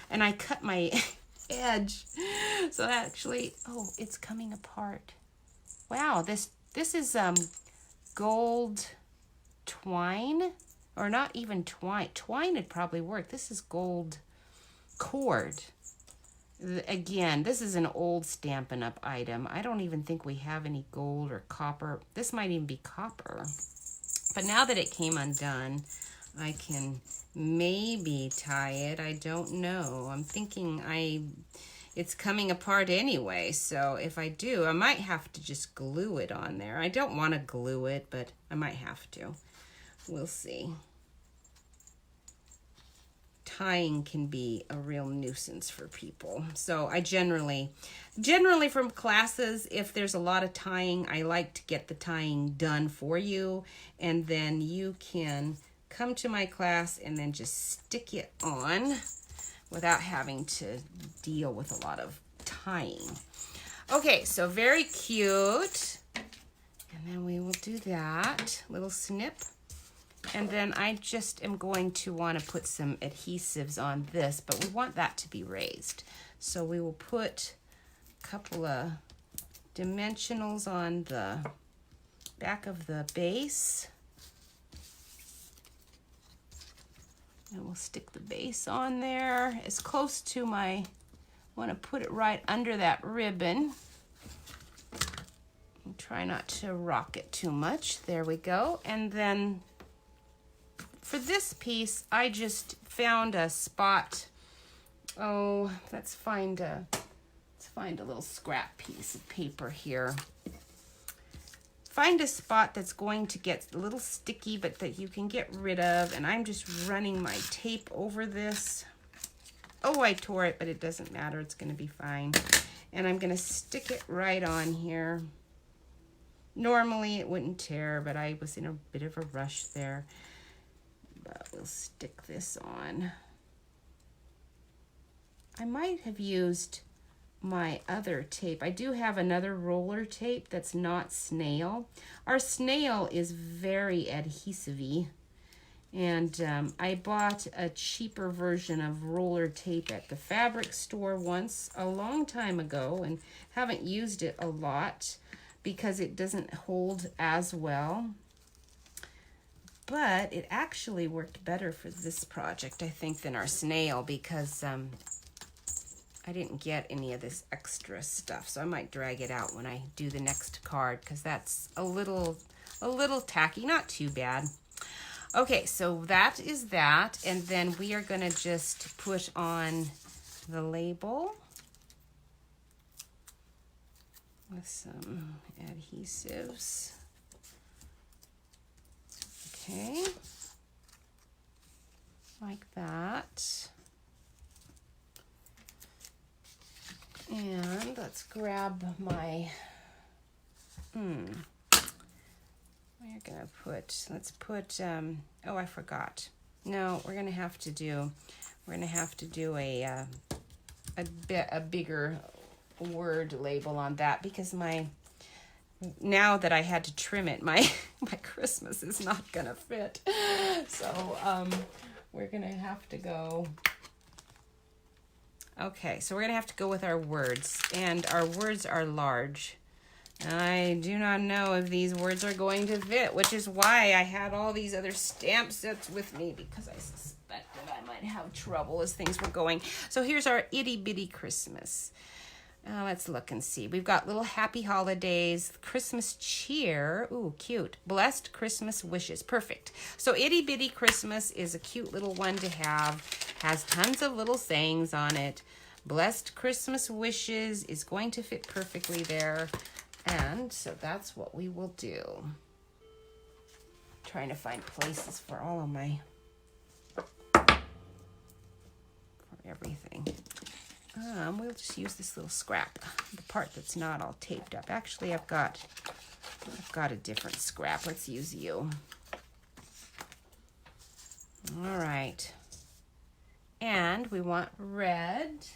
and I cut my edge. So actually, oh, it's coming apart. Wow, this is gold twine, or not even twine. Twine would probably work. This is gold cord. Again, this is an old Stampin' Up! Item. I don't even think we have any gold or copper. This might even be copper. But now that it came undone, I can maybe tie it. I don't know. I'm thinking it's coming apart anyway. So if I do, I might have to just glue it on there. I don't want to glue it, but I might have to. We'll see. Tying can be a real nuisance for people. So I generally from classes, if there's a lot of tying, I like to get the tying done for you, and then you can come to my class and then just stick it on without having to deal with a lot of tying. Okay, so very cute. And then we will do that little snip. And then I just am going to want to put some adhesives on this, but we want that to be raised. So we will put a couple of dimensionals on the back of the base. And we'll stick the base on there as close to I want to put it right under that ribbon. And try not to rock it too much. There we go. And then for this piece, I just found a spot. Oh, let's find a little scrap piece of paper here. Find a spot that's going to get a little sticky, but that you can get rid of. And I'm just running my tape over this. Oh, I tore it, but it doesn't matter. It's going to be fine. And I'm going to stick it right on here. Normally it wouldn't tear, but I was in a bit of a rush there. But we'll stick this on. I might have used my other tape. I do have another roller tape that's not snail. Our snail is very adhesive-y, and I bought a cheaper version of roller tape at the fabric store once a long time ago and haven't used it a lot. because it doesn't hold as well. But it actually worked better for this project, I think, than our snail, because I didn't get any of this extra stuff. So I might drag it out when I do the next card, because that's a little tacky, not too bad. Okay, so that is that. And then we are gonna just put on the label with some adhesives. Okay, like that. And let's grab my, we're gonna put, let's put, oh, I forgot. No, we're gonna have to do a bigger word label on that, because now that I had to trim it, my Christmas is not gonna fit. So we're gonna have to go. Okay, so we're gonna have to go with our words, and our words are large. I do not know if these words are going to fit, which is why I had all these other stamp sets with me, because I suspected I might have trouble as things were going. So here's our itty bitty Christmas. Let's look and see. We've got little happy holidays, Christmas cheer. Ooh, cute. Blessed Christmas wishes. Perfect. So itty bitty Christmas is a cute little one to have. Has tons of little sayings on it. Blessed Christmas wishes is going to fit perfectly there. And so that's what we will do. Trying to find places for all of my, for everything. We'll just use this little scrap, the part that's not all taped up. Actually, I've got a different scrap. Let's use you. All right. And we want red.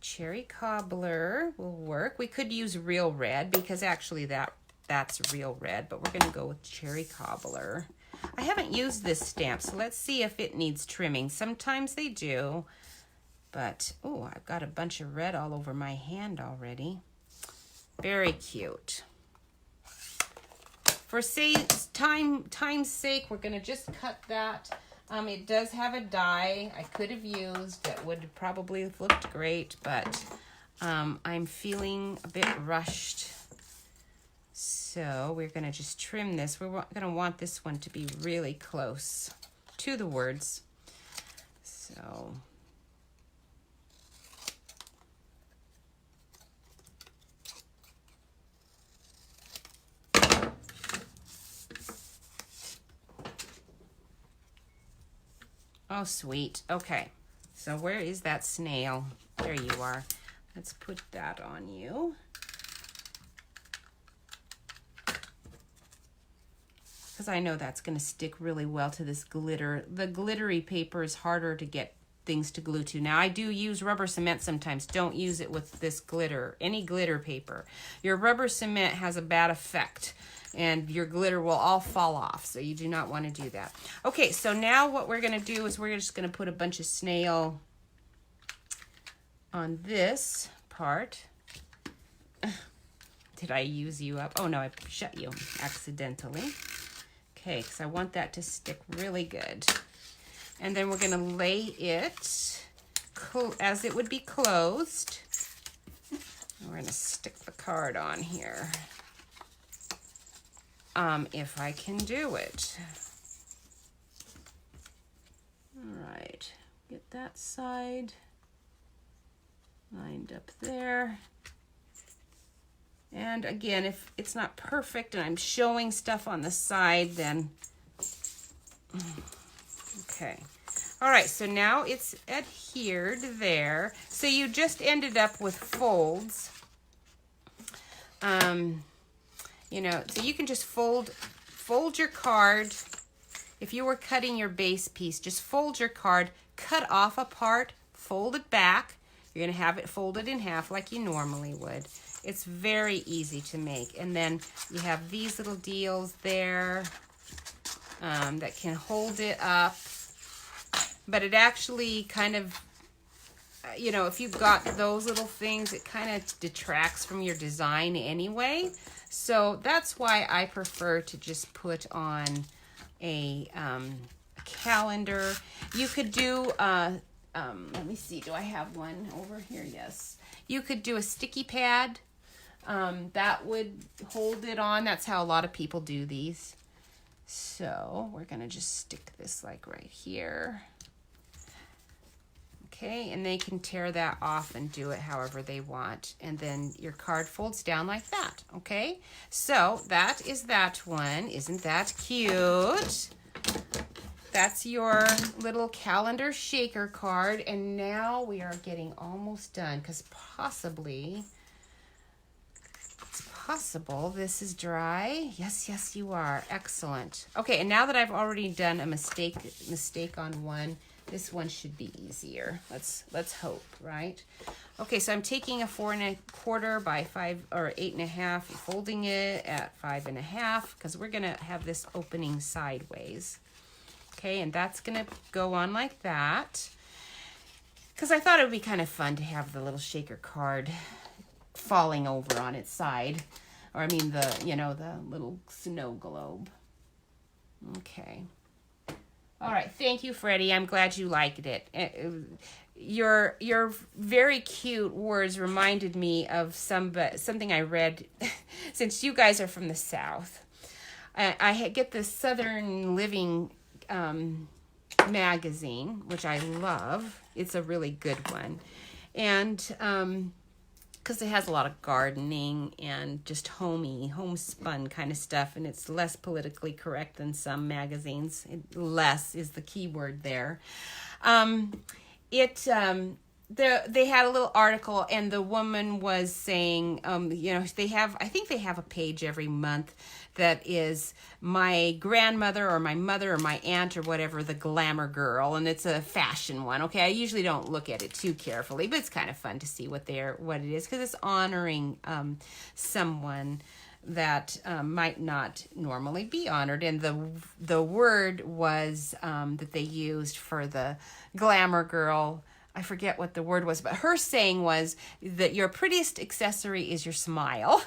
Cherry cobbler will work. We could use real red, because actually that's real red, but we're going to go with cherry cobbler. I haven't used this stamp, so let's see if it needs trimming. Sometimes they do. But, oh, I've got a bunch of red all over my hand already. Very cute. For time's sake, we're going to just cut that. It does have a die I could have used that would probably have looked great, but I'm feeling a bit rushed. So we're going to just trim this. We're going to want this one to be really close to the words. So... oh, sweet. Okay. So where is that snail? There you are. Let's put that on you. Because I know that's going to stick really well to this glitter. The glittery paper is harder to get things to glue to. Now, I do use rubber cement sometimes. Don't use it with this glitter, any glitter paper. Your rubber cement has a bad effect, and your glitter will all fall off, so you do not want to do that. Okay, so now what we're going to do is we're just going to put a bunch of snail on this part. Did I use you up? Oh, no, I shut you accidentally. Okay, because I want that to stick really good. And then we're going to lay it as it would be closed. We're going to stick the card on here. If I can do it. All right, get that side lined up there. And again, if it's not perfect and I'm showing stuff on the side, then, okay. All right, so now it's adhered there. So you just ended up with folds. You know, so you can just fold your card. If you were cutting your base piece, just fold your card, cut off a part, fold it back. You're gonna have it folded in half like you normally would. It's very easy to make. And then you have these little deals there that can hold it up. But it actually kind of you know, if you've got those little things, it kind of detracts from your design anyway. So that's why I prefer to just put on a calendar. You could do, let me see, do I have one over here? Yes. You could do a sticky pad. That would hold it on. That's how a lot of people do these. So we're going to just stick this like right here. Okay, and they can tear that off and do it however they want. And then your card folds down like that, okay? So that is that one. Isn't that cute? That's your little calendar shaker card. And now we are getting almost done because possibly, it's possible this is dry. Yes, yes, you are. Excellent. Okay, and now that I've already done a mistake on one, this one should be easier. Let's hope, right? Okay, so I'm taking a 4 1/4 by 5 or 8 1/2, folding it at 5 1/2 because we're gonna have this opening sideways. Okay, and that's gonna go on like that because I thought it would be kind of fun to have the little shaker card falling over on its side, or I mean the little snow globe. Okay. All right, thank you, Freddie. I'm glad you liked it. Your very cute words reminded me of something I read. Since you guys are from the South, I get the Southern Living magazine, which I love. It's a really good one, and because it has a lot of gardening and just homespun kind of stuff, and it's less politically correct than some magazines. Less is the key word there. They had a little article, and the woman was saying, I think they have a page every month that is my grandmother or my mother or my aunt or whatever, the glamour girl, and it's a fashion one. Okay, I usually don't look at it too carefully, but it's kind of fun to see what it is because it's honoring someone that might not normally be honored. And the word was that they used for the glamour girl. I forget what the word was, but her saying was that your prettiest accessory is your smile.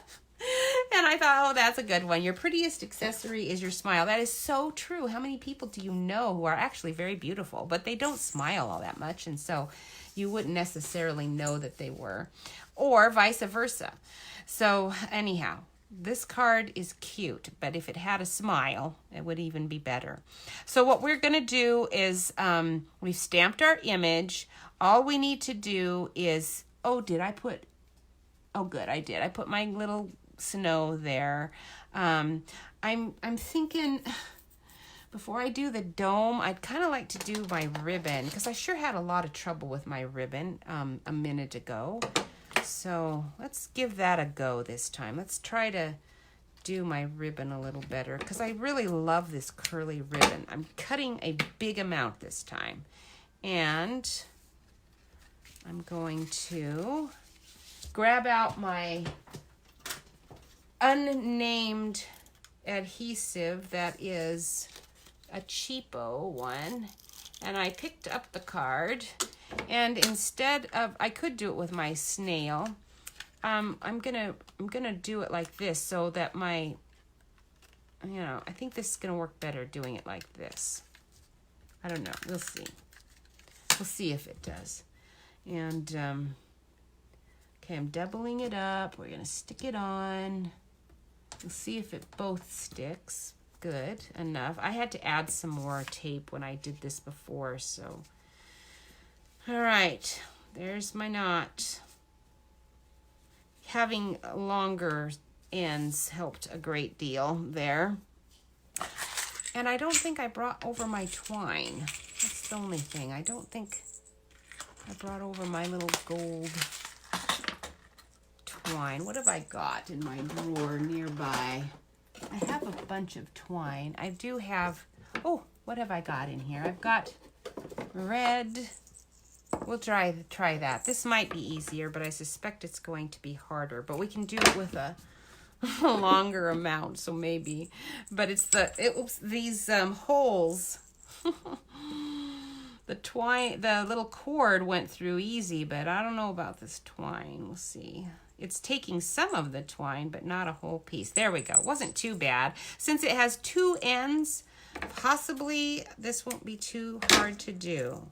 And I thought, oh, that's a good one. Your prettiest accessory is your smile. That is so true. How many people do you know who are actually very beautiful, but they don't smile all that much, and so you wouldn't necessarily know that they were, or vice versa. So anyhow, this card is cute, but if it had a smile, it would even be better. So what we're going to do is we've stamped our image. All we need to do is, good, I did. I put my little snow there. I'm thinking before I do the dome, I'd kind of like to do my ribbon because I sure had a lot of trouble with my ribbon a minute ago. So let's give that a go this time. Let's try to do my ribbon a little better because I really love this curly ribbon. I'm cutting a big amount this time. And I'm going to grab out my unnamed adhesive that is a cheapo one, and I picked up the card, and instead of, I could do it with my snail, I'm gonna do it like this so that I think this is gonna work better doing it like this. I don't know, we'll see if it does. And okay, I'm doubling it up. We're gonna stick it on. We'll see if it both sticks. Good enough. I had to add some more tape when I did this before, so. All right, there's my knot. Having longer ends helped a great deal there. And I don't think I brought over my twine. That's the only thing. I don't think I brought over my little gold twine. What have I got in my drawer nearby? I have a bunch of twine. I do have, what have I got in here? I've got red. We'll try that. This might be easier, but I suspect it's going to be harder. But we can do it with a longer amount, so maybe. But it's these holes The twine, the little cord went through easy, but I don't know about this twine. We'll see. It's taking some of the twine, but not a whole piece. There we go. Wasn't too bad. Since it has two ends, possibly this won't be too hard to do.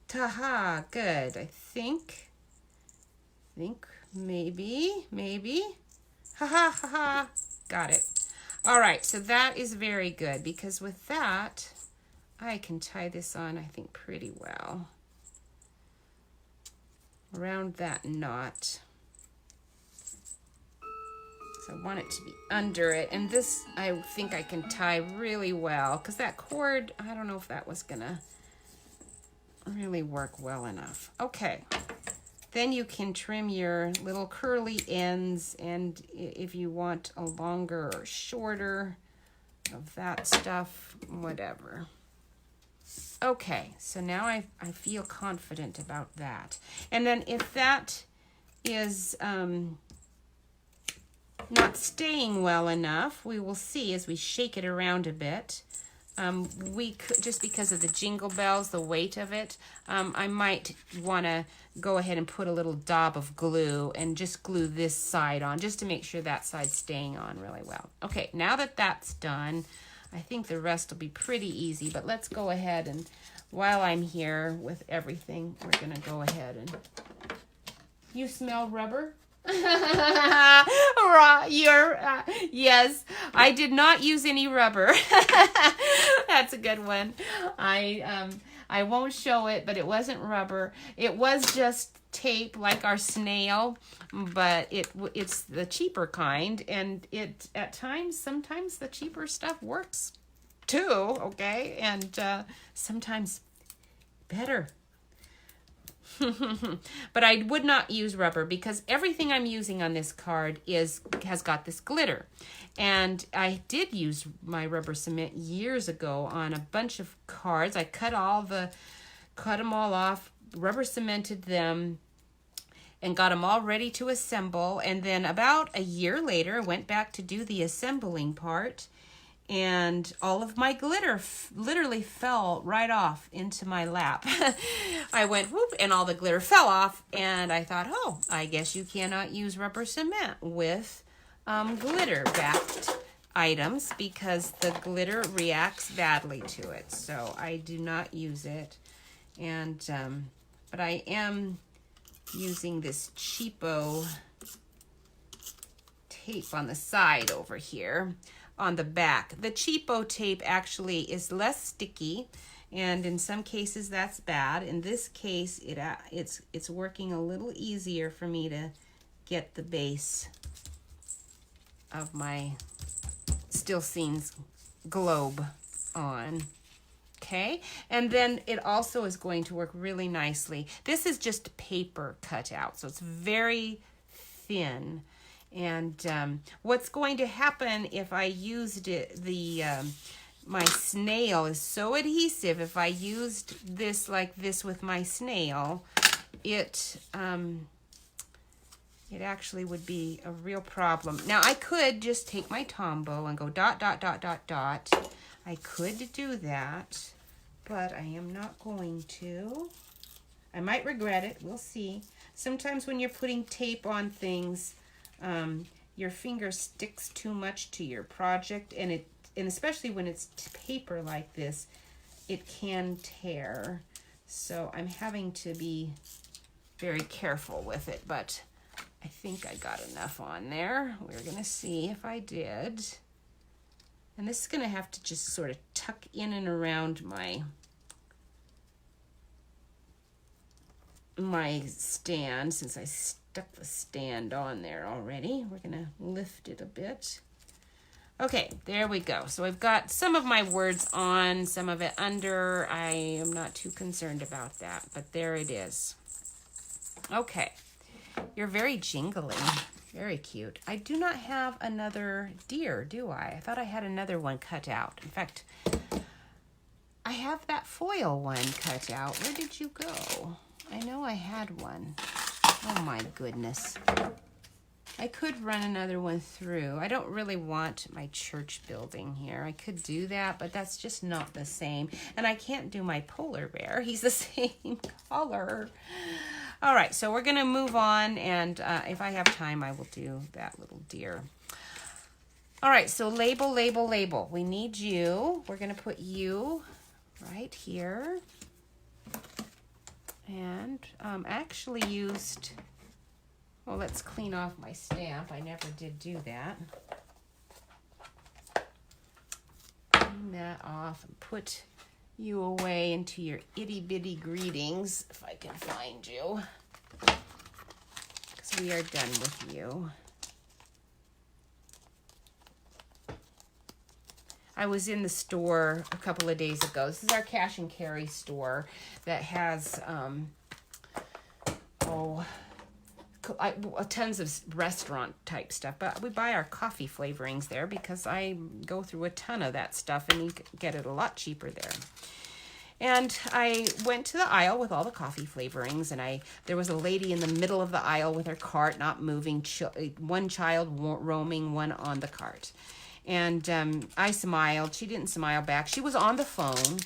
Ta-ha, good. I think maybe. Ha ha ha ha. Got it. All right, so that is very good because with that, I can tie this on, I think, pretty well. Around that knot. So I want it to be under it. And this, I think I can tie really well because that cord, I don't know if that was gonna really work well enough. Okay. Then you can trim your little curly ends, and if you want a longer or shorter of that stuff, whatever. Okay, so now I feel confident about that. And then if that is not staying well enough, we will see as we shake it around a bit. We could, just because of the jingle bells, the weight of it, I might want to go ahead and put a little dab of glue and just glue this side on just to make sure that side's staying on really well. Okay, now that that's done, I think the rest will be pretty easy, but let's go ahead and while I'm here with everything, we're going to go ahead and... You smell rubber? Yes, I did not use any rubber. That's a good one. I won't show it, but it wasn't rubber. It was just tape like our snail, but it's the cheaper kind, and it at times, sometimes the cheaper stuff works too, okay? And sometimes better. But I would not use rubber because everything I'm using on this card has got this glitter. And I did use my rubber cement years ago on a bunch of cards. I cut them all off, rubber cemented them, and got them all ready to assemble. And then about a year later, went back to do the assembling part, and all of my glitter literally fell right off into my lap. I went whoop, and all the glitter fell off, and I thought, oh, I guess you cannot use rubber cement with glitter-backed items because the glitter reacts badly to it. So I do not use it, and but I am using this cheapo tape on the side over here. On the back. The cheapo tape actually is less sticky, and in some cases that's bad. In this case, it's working a little easier for me to get the base of my Still Scenes globe on. Okay, and then it also is going to work really nicely. This is just paper cut out, so it's very thin. And what's going to happen if I used it, my snail is so adhesive. If I used this like this with my snail, it actually would be a real problem. Now I could just take my Tombow and go dot, dot, dot, dot, dot. I could do that, but I am not going to. I might regret it. We'll see. Sometimes when you're putting tape on things, your finger sticks too much to your project, and especially when it's paper like this, it can tear. So I'm having to be very careful with it, but I think I got enough on there. We're gonna see if I did. And this is gonna have to just sort of tuck in and around my stand, since I stuck the stand on there already. We're gonna lift it a bit. Okay, there we go. So I've got some of my words on, some of it under. I am not too concerned about that, but there it is. Okay, you're very jingly, very cute. I do not have another deer, do I? I thought I had another one cut out. In fact, I have that foil one cut out. Where did you go? I know I had one. Oh my goodness. I could run another one through. I don't really want my church building here. I could do that, but that's just not the same. And I can't do my polar bear. He's the same color. All right, so we're going to move on, and if I have time, I will do that little deer. All right, so label, label, label. We need you. We're going to put you right here. And I actually used... Well, let's clean off my stamp. I never did do that. Clean that off and put you away into your itty-bitty greetings, if I can find you. Because we are done with you. I was in the store a couple of days ago. This is our cash and carry store that has, tons of restaurant type stuff, but we buy our coffee flavorings there because I go through a ton of that stuff and you get it a lot cheaper there. And I went to the aisle with all the coffee flavorings, and there was a lady in the middle of the aisle with her cart not moving, one child roaming, one on the cart. And I smiled. She didn't smile back. She was on the phone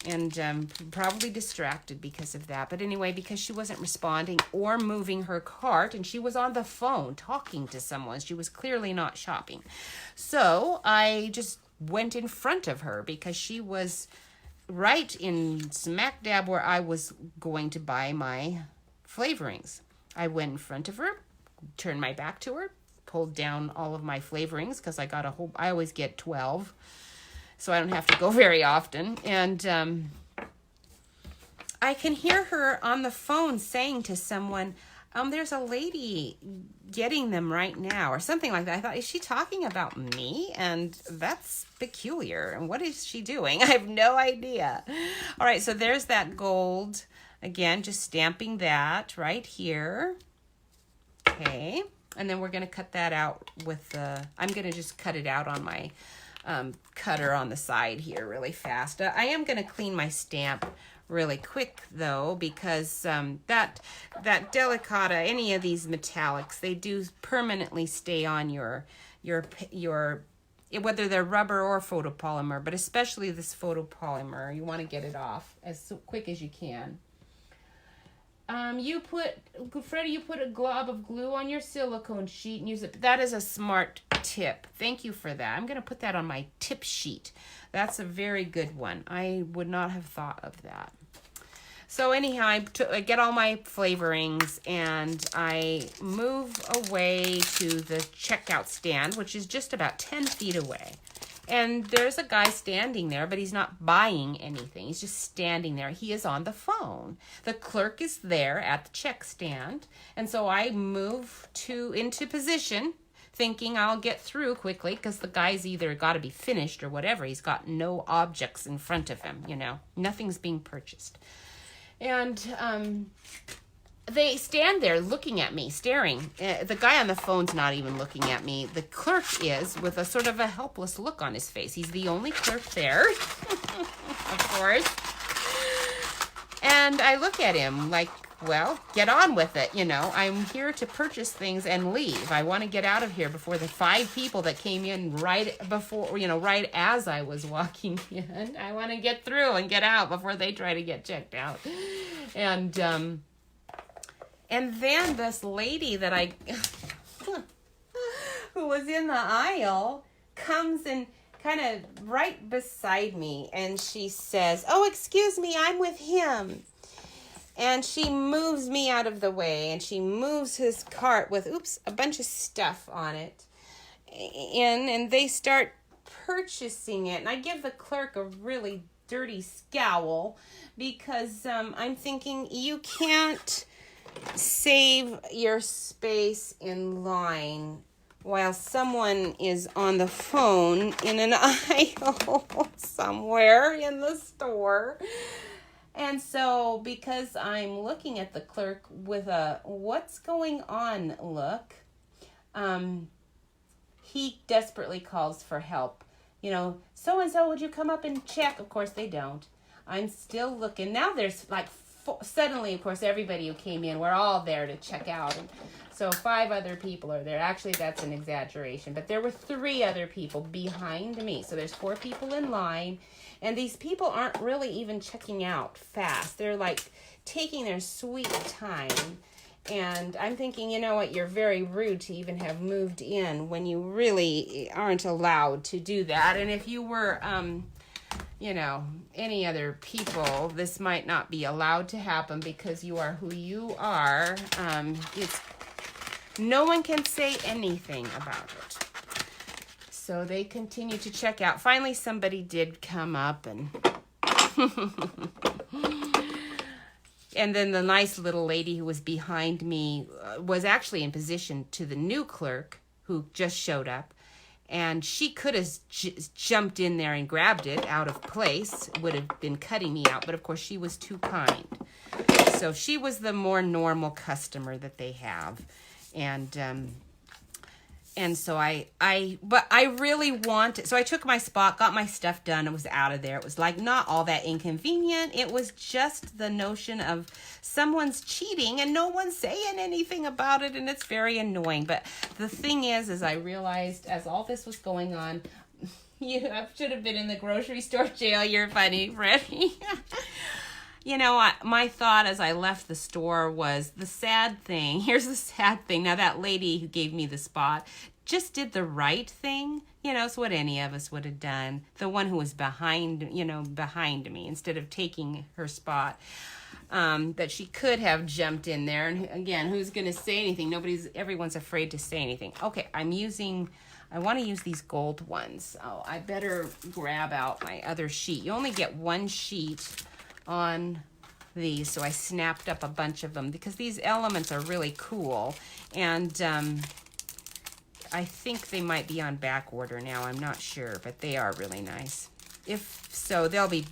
and probably distracted because of that. But anyway, because she wasn't responding or moving her cart, and she was on the phone talking to someone, she was clearly not shopping. So I just went in front of her because she was right in smack dab where I was going to buy my flavorings. I went in front of her, turned my back to her, pulled down all of my flavorings because I always get 12. So I don't have to go very often. And I can hear her on the phone saying to someone, there's a lady getting them right now, or something like that. I thought, is she talking about me? And that's peculiar. And what is she doing? I have no idea. All right, so there's that gold. Again, just stamping that right here. Okay. And then we're going to cut that out with I'm going to just cut it out on my cutter on the side here really fast. I am going to clean my stamp really quick though, because that delicata, any of these metallics, they do permanently stay on your whether they're rubber or photopolymer, but especially this photopolymer, you want to get it off as quick as you can. Freddie, you put a glob of glue on your silicone sheet and use it. That is a smart tip. Thank you for that. I'm going to put that on my tip sheet. That's a very good one. I would not have thought of that. So anyhow, I get all my flavorings and I move away to the checkout stand, which is just about 10 feet away. And there's a guy standing there, but he's not buying anything. He's just standing there. He is on the phone. The clerk is there at the check stand. And so I move into position, thinking I'll get through quickly because the guy's either got to be finished or whatever. He's got no objects in front of him, Nothing's being purchased. And they stand there looking at me, staring. The guy on the phone's not even looking at me. The clerk is, with a sort of a helpless look on his face. He's the only clerk there, of course. And I look at him like, well, get on with it, I'm here to purchase things and leave. I want to get out of here before the 5 people that came in right before, right as I was walking in. I want to get through and get out before they try to get checked out. And then this lady that who was in the aisle comes and kind of right beside me, and she says, "Oh, excuse me, I'm with him." And she moves me out of the way, and she moves his cart with, a bunch of stuff on it. And they start purchasing it. And I give the clerk a really dirty scowl because I'm thinking, you can't save your space in line while someone is on the phone in an aisle somewhere in the store. And so because I'm looking at the clerk with a what's going on look, he desperately calls for help. So-and-so, would you come up and check? Of course they don't. I'm still looking. Now there's suddenly, of course, everybody who came in, we're all there to check out. And So 5 other people are there. Actually, that's an exaggeration, but there were 3 other people behind me. So there's 4 people in line, and these people aren't really even checking out fast. They're like taking their sweet time. And I'm thinking, you know what, you're very rude to even have moved in when you really aren't allowed to do that. And if you were, you know, any other people, this might not be allowed to happen because you are who you are. No one can say anything about it. So they continue to check out. Finally, somebody did come up and... And then the nice little lady who was behind me was actually in position to the new clerk who just showed up. And she could have jumped in there and grabbed it out of place. It would have been cutting me out. But, of course, she was too kind. So she was the more normal customer that they have. And so I really wanted, so I took my spot, got my stuff done, and was out of there. It was like not all that inconvenient. It was just the notion of someone's cheating and no one's saying anything about it, and it's very annoying. But the thing is I realized as all this was going on, I should have been in the grocery store jail. You're funny, Freddie. You know, my thought as I left the store was the sad thing. Here's the sad thing. Now, that lady who gave me the spot just did the right thing. You know, it's what any of us would have done. The one who was behind me instead of taking her spot. That she could have jumped in there. And again, who's going to say anything? Everyone's afraid to say anything. Okay, I want to use these gold ones. Oh, I better grab out my other sheet. You only get one sheet on these, so I snapped up a bunch of them because these elements are really cool, and I think they might be on back order now. I'm not sure, but they are really nice. If so, they'll be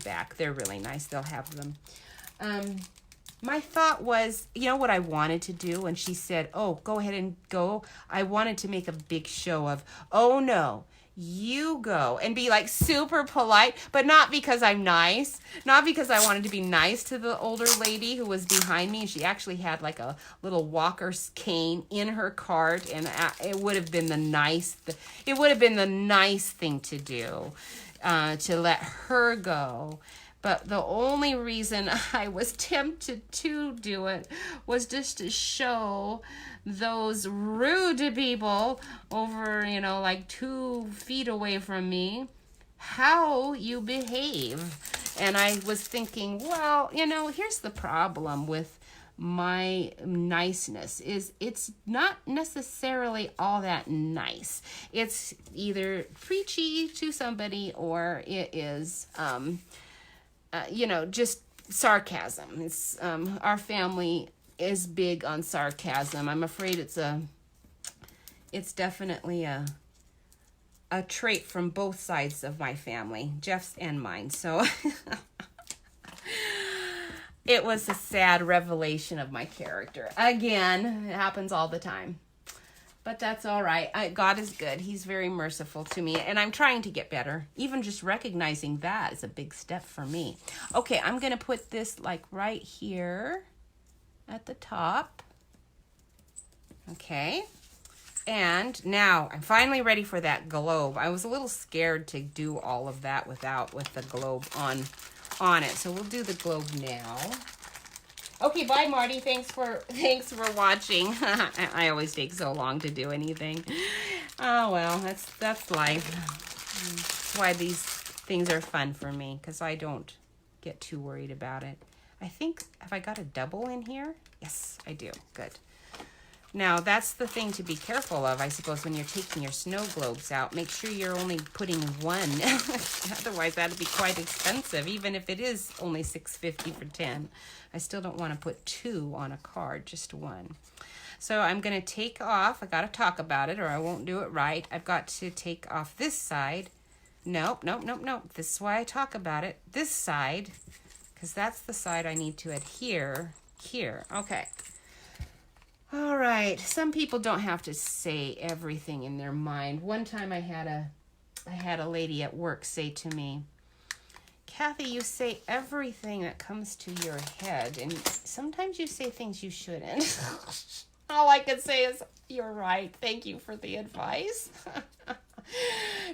back. They're really nice. They'll have them. My thought was, you know what I wanted to do? And she said, "Oh, go ahead and go." I wanted to make a big show of, "Oh no, you go," and be like super polite, but not because I'm nice, not because I wanted to be nice to the older lady who was behind me. She actually had like a little walker's cane in her cart, and it would have been the nice thing to do, to let her go. But the only reason I was tempted to do it was just to show those rude people over, like 2 feet away from me, how you behave. And I was thinking, well, here's the problem with my niceness is it's not necessarily all that nice. It's either preachy to somebody or it is, just sarcasm. It's our family is big on sarcasm. I'm afraid it's definitely a trait from both sides of my family, Jeff's and mine. So it was a sad revelation of my character. Again, it happens all the time. But that's all right. God is good. He's very merciful to me. And I'm trying to get better. Even just recognizing that is a big step for me. Okay, I'm going to put this like right here at the top. Okay. And now I'm finally ready for that globe. I was a little scared to do all of that with the globe on it. So we'll do the globe now. Okay, bye, Marty. Thanks for watching. I always take so long to do anything. Oh, well, that's life. That's why these things are fun for me, because I don't get too worried about it. I think, have I got a double in here? Yes, I do. Good. Now, that's the thing to be careful of, I suppose, when you're taking your snow globes out. Make sure you're only putting one. Otherwise, that'd be quite expensive, even if it is only $6.50 for 10. I still don't want to put 2 on a card, just 1. So I'm going to take off. I got to talk about it or I won't do it right. I've got to take off this side. Nope. This is why I talk about it. This side, because that's the side I need to adhere here. Okay. All right. Some people don't have to say everything in their mind. One time I had a lady at work say to me, "Kathy, you say everything that comes to your head, and sometimes you say things you shouldn't." All I can say is, you're right. Thank you for the advice.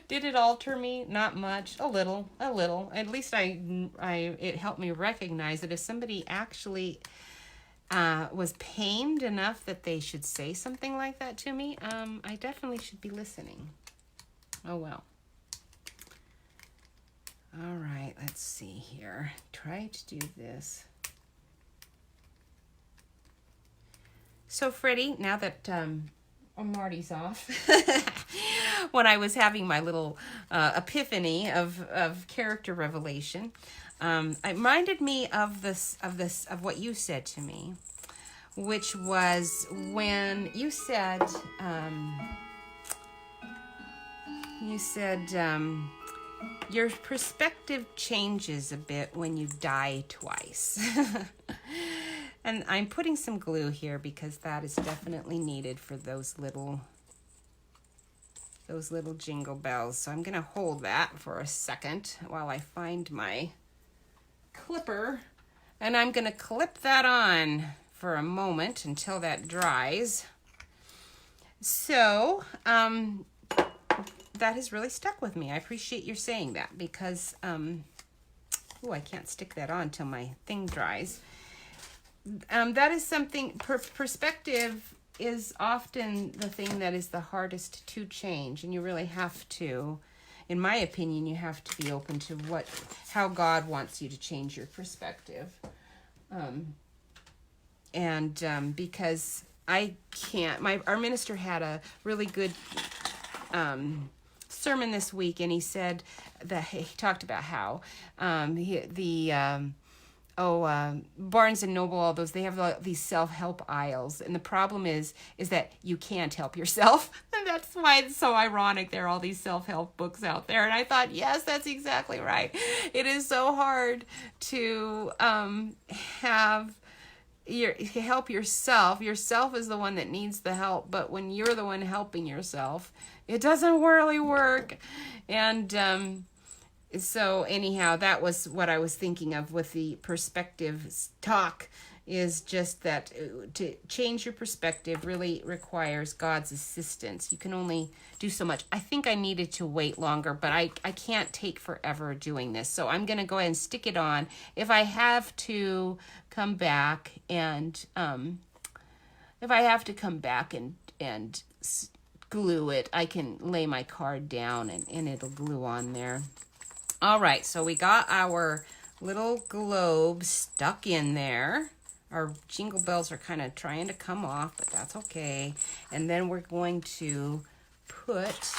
Did it alter me? Not much. A little. At least it helped me recognize that if somebody actually was pained enough that they should say something like that to me, I definitely should be listening. Oh, well. All right, let's see here. Try to do this. So, Freddie, now that Marty's off, when I was having my little epiphany of character revelation, it reminded me of what you said to me, which was when you said, your perspective changes a bit when you die twice. And I'm putting some glue here because that is definitely needed for those little jingle bells. So I'm going to hold that for a second while I find my clipper. And I'm going to clip that on for a moment until that dries. So, that has really stuck with me. I appreciate your saying that because, I can't stick that on till my thing dries. That is something, perspective is often the thing that is the hardest to change. And you really have to, in my opinion, you have to be open to how God wants you to change your perspective. Because I can't, our minister had a really good sermon this week, and he said that he talked about how Barnes and Noble, all those, they have these self-help aisles, and the problem is that you can't help yourself. And that's why it's so ironic there are all these self-help books out there. And I thought, yes, that's exactly right. It is so hard to help yourself. Yourself is the one that needs the help, but when you're the one helping yourself, it doesn't really work. And so anyhow, that was what I was thinking of with the perspective talk, is just that to change your perspective really requires God's assistance. You can only do so much. I think I needed to wait longer, but I can't take forever doing this. So I'm going to go ahead and stick it on. If I have to come back and glue it, I can lay my card down and it'll glue on there. All right, so we got our little globe stuck in there. Our jingle bells are kind of trying to come off, but that's okay. And then we're going to put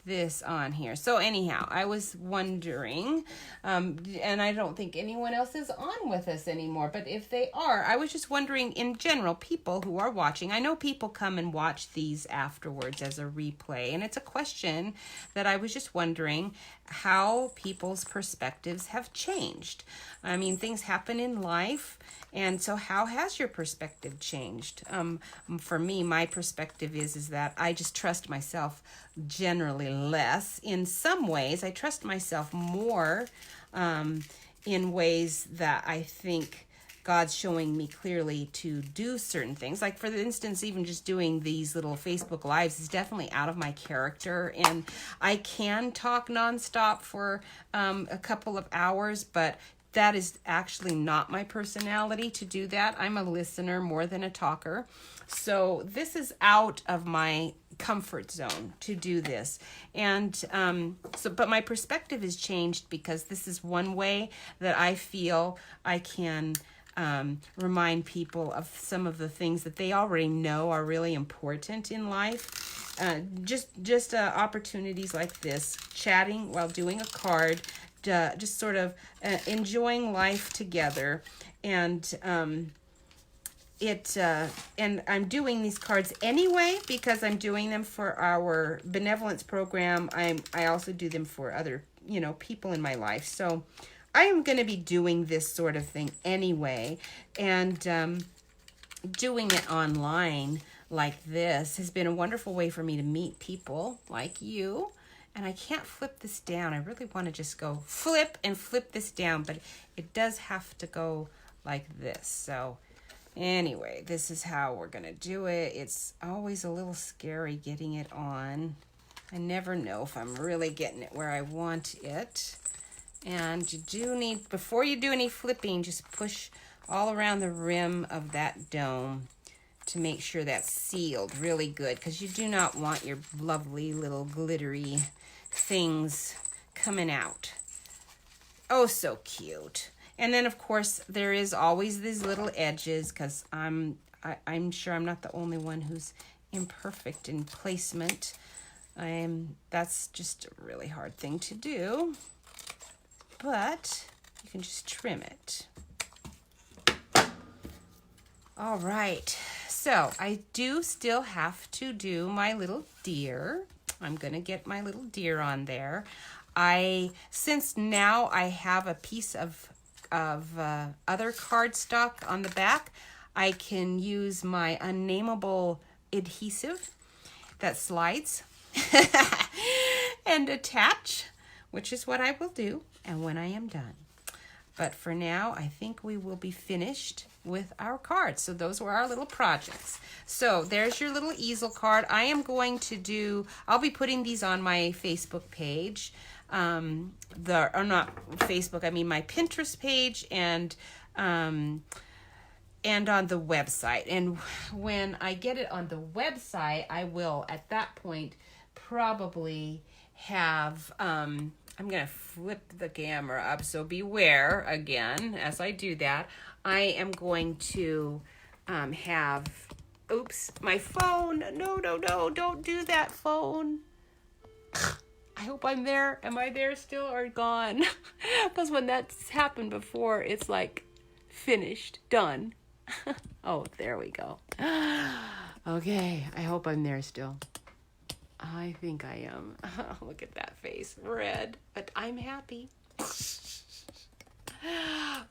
this on here. So anyhow, I was wondering, and I don't think anyone else is on with us anymore, but if they are, I was just wondering in general, people who are watching, I know people come and watch these afterwards as a replay, and it's a question that I was just wondering how people's perspectives have changed. I mean, things happen in life, and so how has your perspective changed? For me, my perspective is that I just trust myself generally less. In some ways, I trust myself more in ways that I think God's showing me clearly to do certain things. Like, for instance, even just doing these little Facebook Lives is definitely out of my character. And I can talk nonstop for a couple of hours, but that is actually not my personality to do that. I'm a listener more than a talker. So this is out of my comfort zone to do this. And but my perspective has changed because this is one way that I feel I can remind people of some of the things that they already know are really important in life. Just opportunities like this, chatting while doing a card, just sort of enjoying life together. And and I'm doing these cards anyway because I'm doing them for our benevolence program. I also do them for other, people in my life. So I am going to be doing this sort of thing anyway, and doing it online like this has been a wonderful way for me to meet people like you. And I can't flip this down. I really want to just go flip and flip this down, but it does have to go like this. So Anyway, this is how we're going to do it. It's always a little scary getting it on. I never know if I'm really getting it where I want it. And you do need, before you do any flipping, just push all around the rim of that dome to make sure that's sealed really good, because you do not want your lovely little glittery things coming out. Oh, so cute. And then, of course, there is always these little edges, because I'm sure I'm not the only one who's imperfect in placement. That's just a really hard thing to do, but you can just trim it. All right, so I do still have to do my little deer. I'm gonna get my little deer on there. Since now I have a piece of other cardstock on the back, I can use my unnameable adhesive that slides and attach, which is what I will do and when I am done. But for now, I think we will be finished with our cards. So those were our little projects. So there's your little easel card. I am going to do, I'll be putting these on my Facebook page. Or not Facebook, I mean my Pinterest page and on the website. And when I get it on the website, I will at that point probably have, I'm going to flip the camera up, so beware again as I do that. I am going to have, oops, my phone. No, don't do that, phone. I hope I'm there. Am I there still or gone? Because when that's happened before, it's like finished, done. Oh, there we go. Okay, I hope I'm there still. I think I am. Look at that face, red, but I'm happy.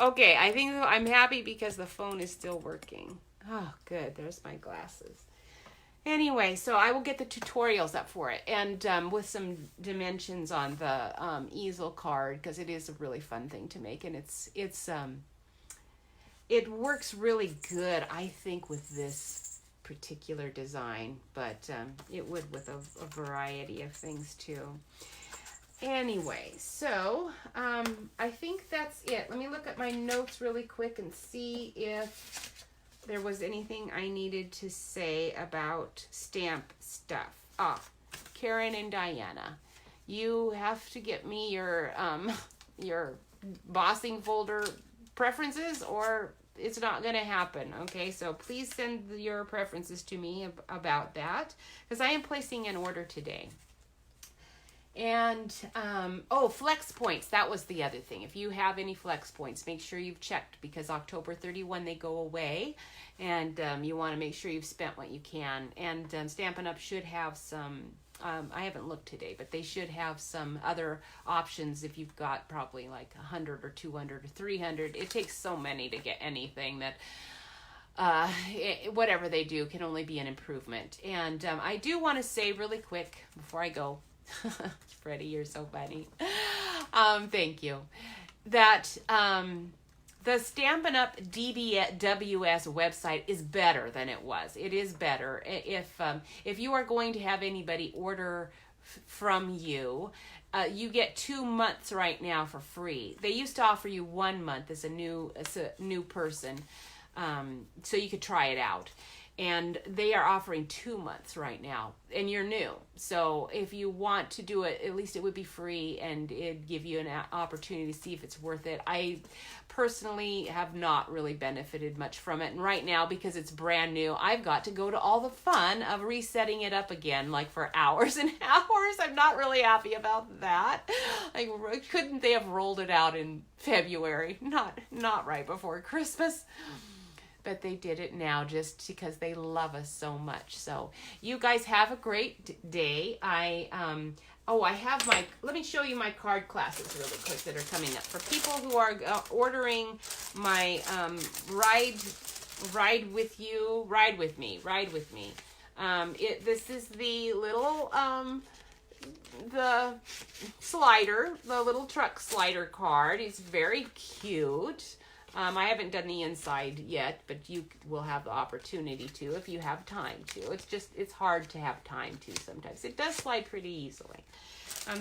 Okay, I think I'm happy because the phone is still working. Oh, good. There's my glasses. Anyway, so I will get the tutorials up for it, and with some dimensions on the easel card, because it is a really fun thing to make, and it works really good, I think, with this particular design, but it would with a variety of things too. Anyway, so I think that's it. Let me look at my notes really quick and see if there was anything I needed to say about stamp stuff. Karen and Diana, you have to get me your bossing folder preferences, or it's not going to happen. Okay, so please send your preferences to me about that, because I am placing an order today. And flex points, that was the other thing. If you have any flex points, make sure you've checked, because October 31 they go away, and you want to make sure you've spent what you can. And Stampin' Up! Should have some, I haven't looked today, but they should have some other options if you've got probably like 100 or 200 or 300. It takes so many to get anything that whatever they do can only be an improvement. And I do want to say really quick before I go, Freddie, you're so funny. Thank you. That the Stampin' Up! DBWS website is better than it was. It is better. If you are going to have anybody order from you, you get 2 months right now for free. They used to offer you 1 month as a new person, so you could try it out. And they are offering 2 months right now, and you're new. So if you want to do it, at least it would be free, and it'd give you an opportunity to see if it's worth it. I personally have not really benefited much from it. And right now, because it's brand new, I've got to go to all the fun of resetting it up again, like for hours and hours. I'm not really happy about that. Like, couldn't they have rolled it out in February? Not right before Christmas. But they did it now just because they love us so much. So you guys have a great day. I have let me show you my card classes really quick that are coming up. For people who are ordering my Ride With Me. This is the little, the little truck slider card. It's very cute. I haven't done the inside yet, but you will have the opportunity to if you have time to. It's hard to have time to sometimes. It does slide pretty easily.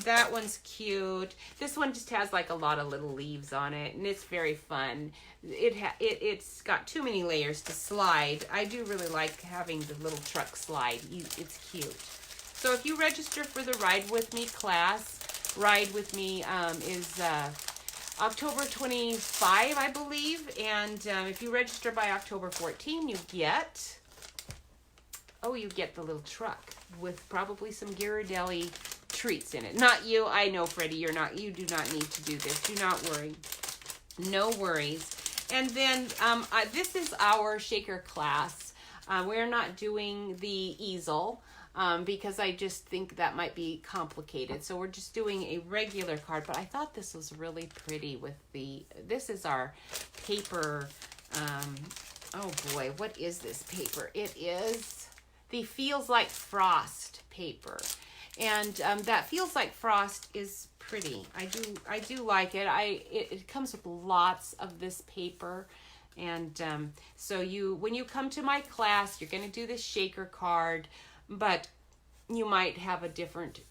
That one's cute. This one just has like a lot of little leaves on it, and it's very fun. It's got too many layers to slide. I do really like having the little truck slide. It's cute. So if you register for the Ride With Me class, Ride With Me is October 25, I believe. And if you register by October 14, you get the little truck with probably some Ghirardelli treats in it. Not you. I know, Freddie, you do not need to do this. Do not worry. No worries. And then this is our shaker class. We're not doing the easel because I just think that might be complicated. So we're just doing a regular card, but I thought this was really pretty with this is our paper. Oh boy, what is this paper? It is the Feels Like Frost paper. And that Feels Like Frost is pretty. I do like it. It comes with lots of this paper. And so when you come to my class, you're going to do this shaker card, but you might have a different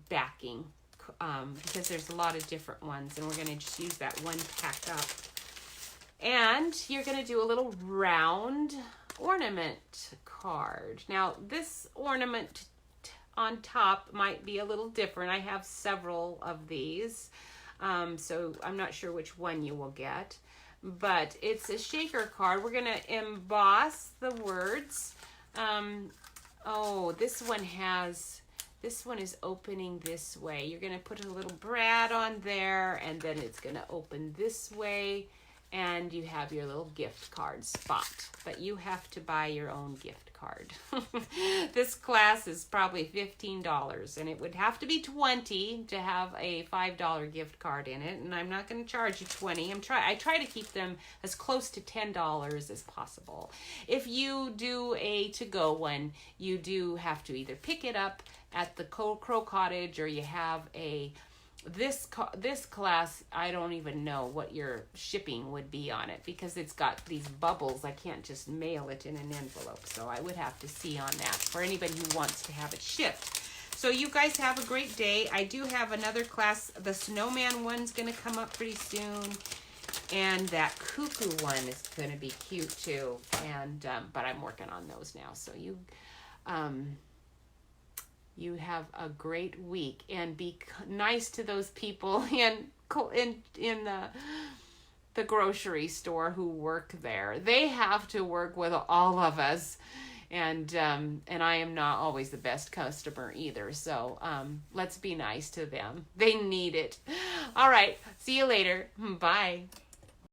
backing because there's a lot of different ones, and we're going to just use that one pack up. And you're going to do a little round ornament card. Now, this ornament on top might be a little different. I have several of these, so I'm not sure which one you will get. But it's a shaker card. We're going to emboss the words. This one is opening this way. You're going to put a little brad on there, and then it's going to open this way, and you have your little gift card spot. But you have to buy your own gift card. This class is probably $15, and it would have to be $20 to have a $5 gift card in it, and I'm not going to charge you $20. I try to keep them as close to $10 as possible. If you do a to-go one, you do have to either pick it up at the Crow Cottage, or you have this class, I don't even know what your shipping would be on it because it's got these bubbles. I can't just mail it in an envelope, so I would have to see on that for anybody who wants to have it shipped. So you guys have a great day. I do have another class. The snowman one's going to come up pretty soon, and that cuckoo one is going to be cute too. And but I'm working on those now. So you have a great week, and be nice to those people in the grocery store who work there. They have to work with all of us, and I am not always the best customer either. So let's be nice to them. They need it. All right. See you later. Bye.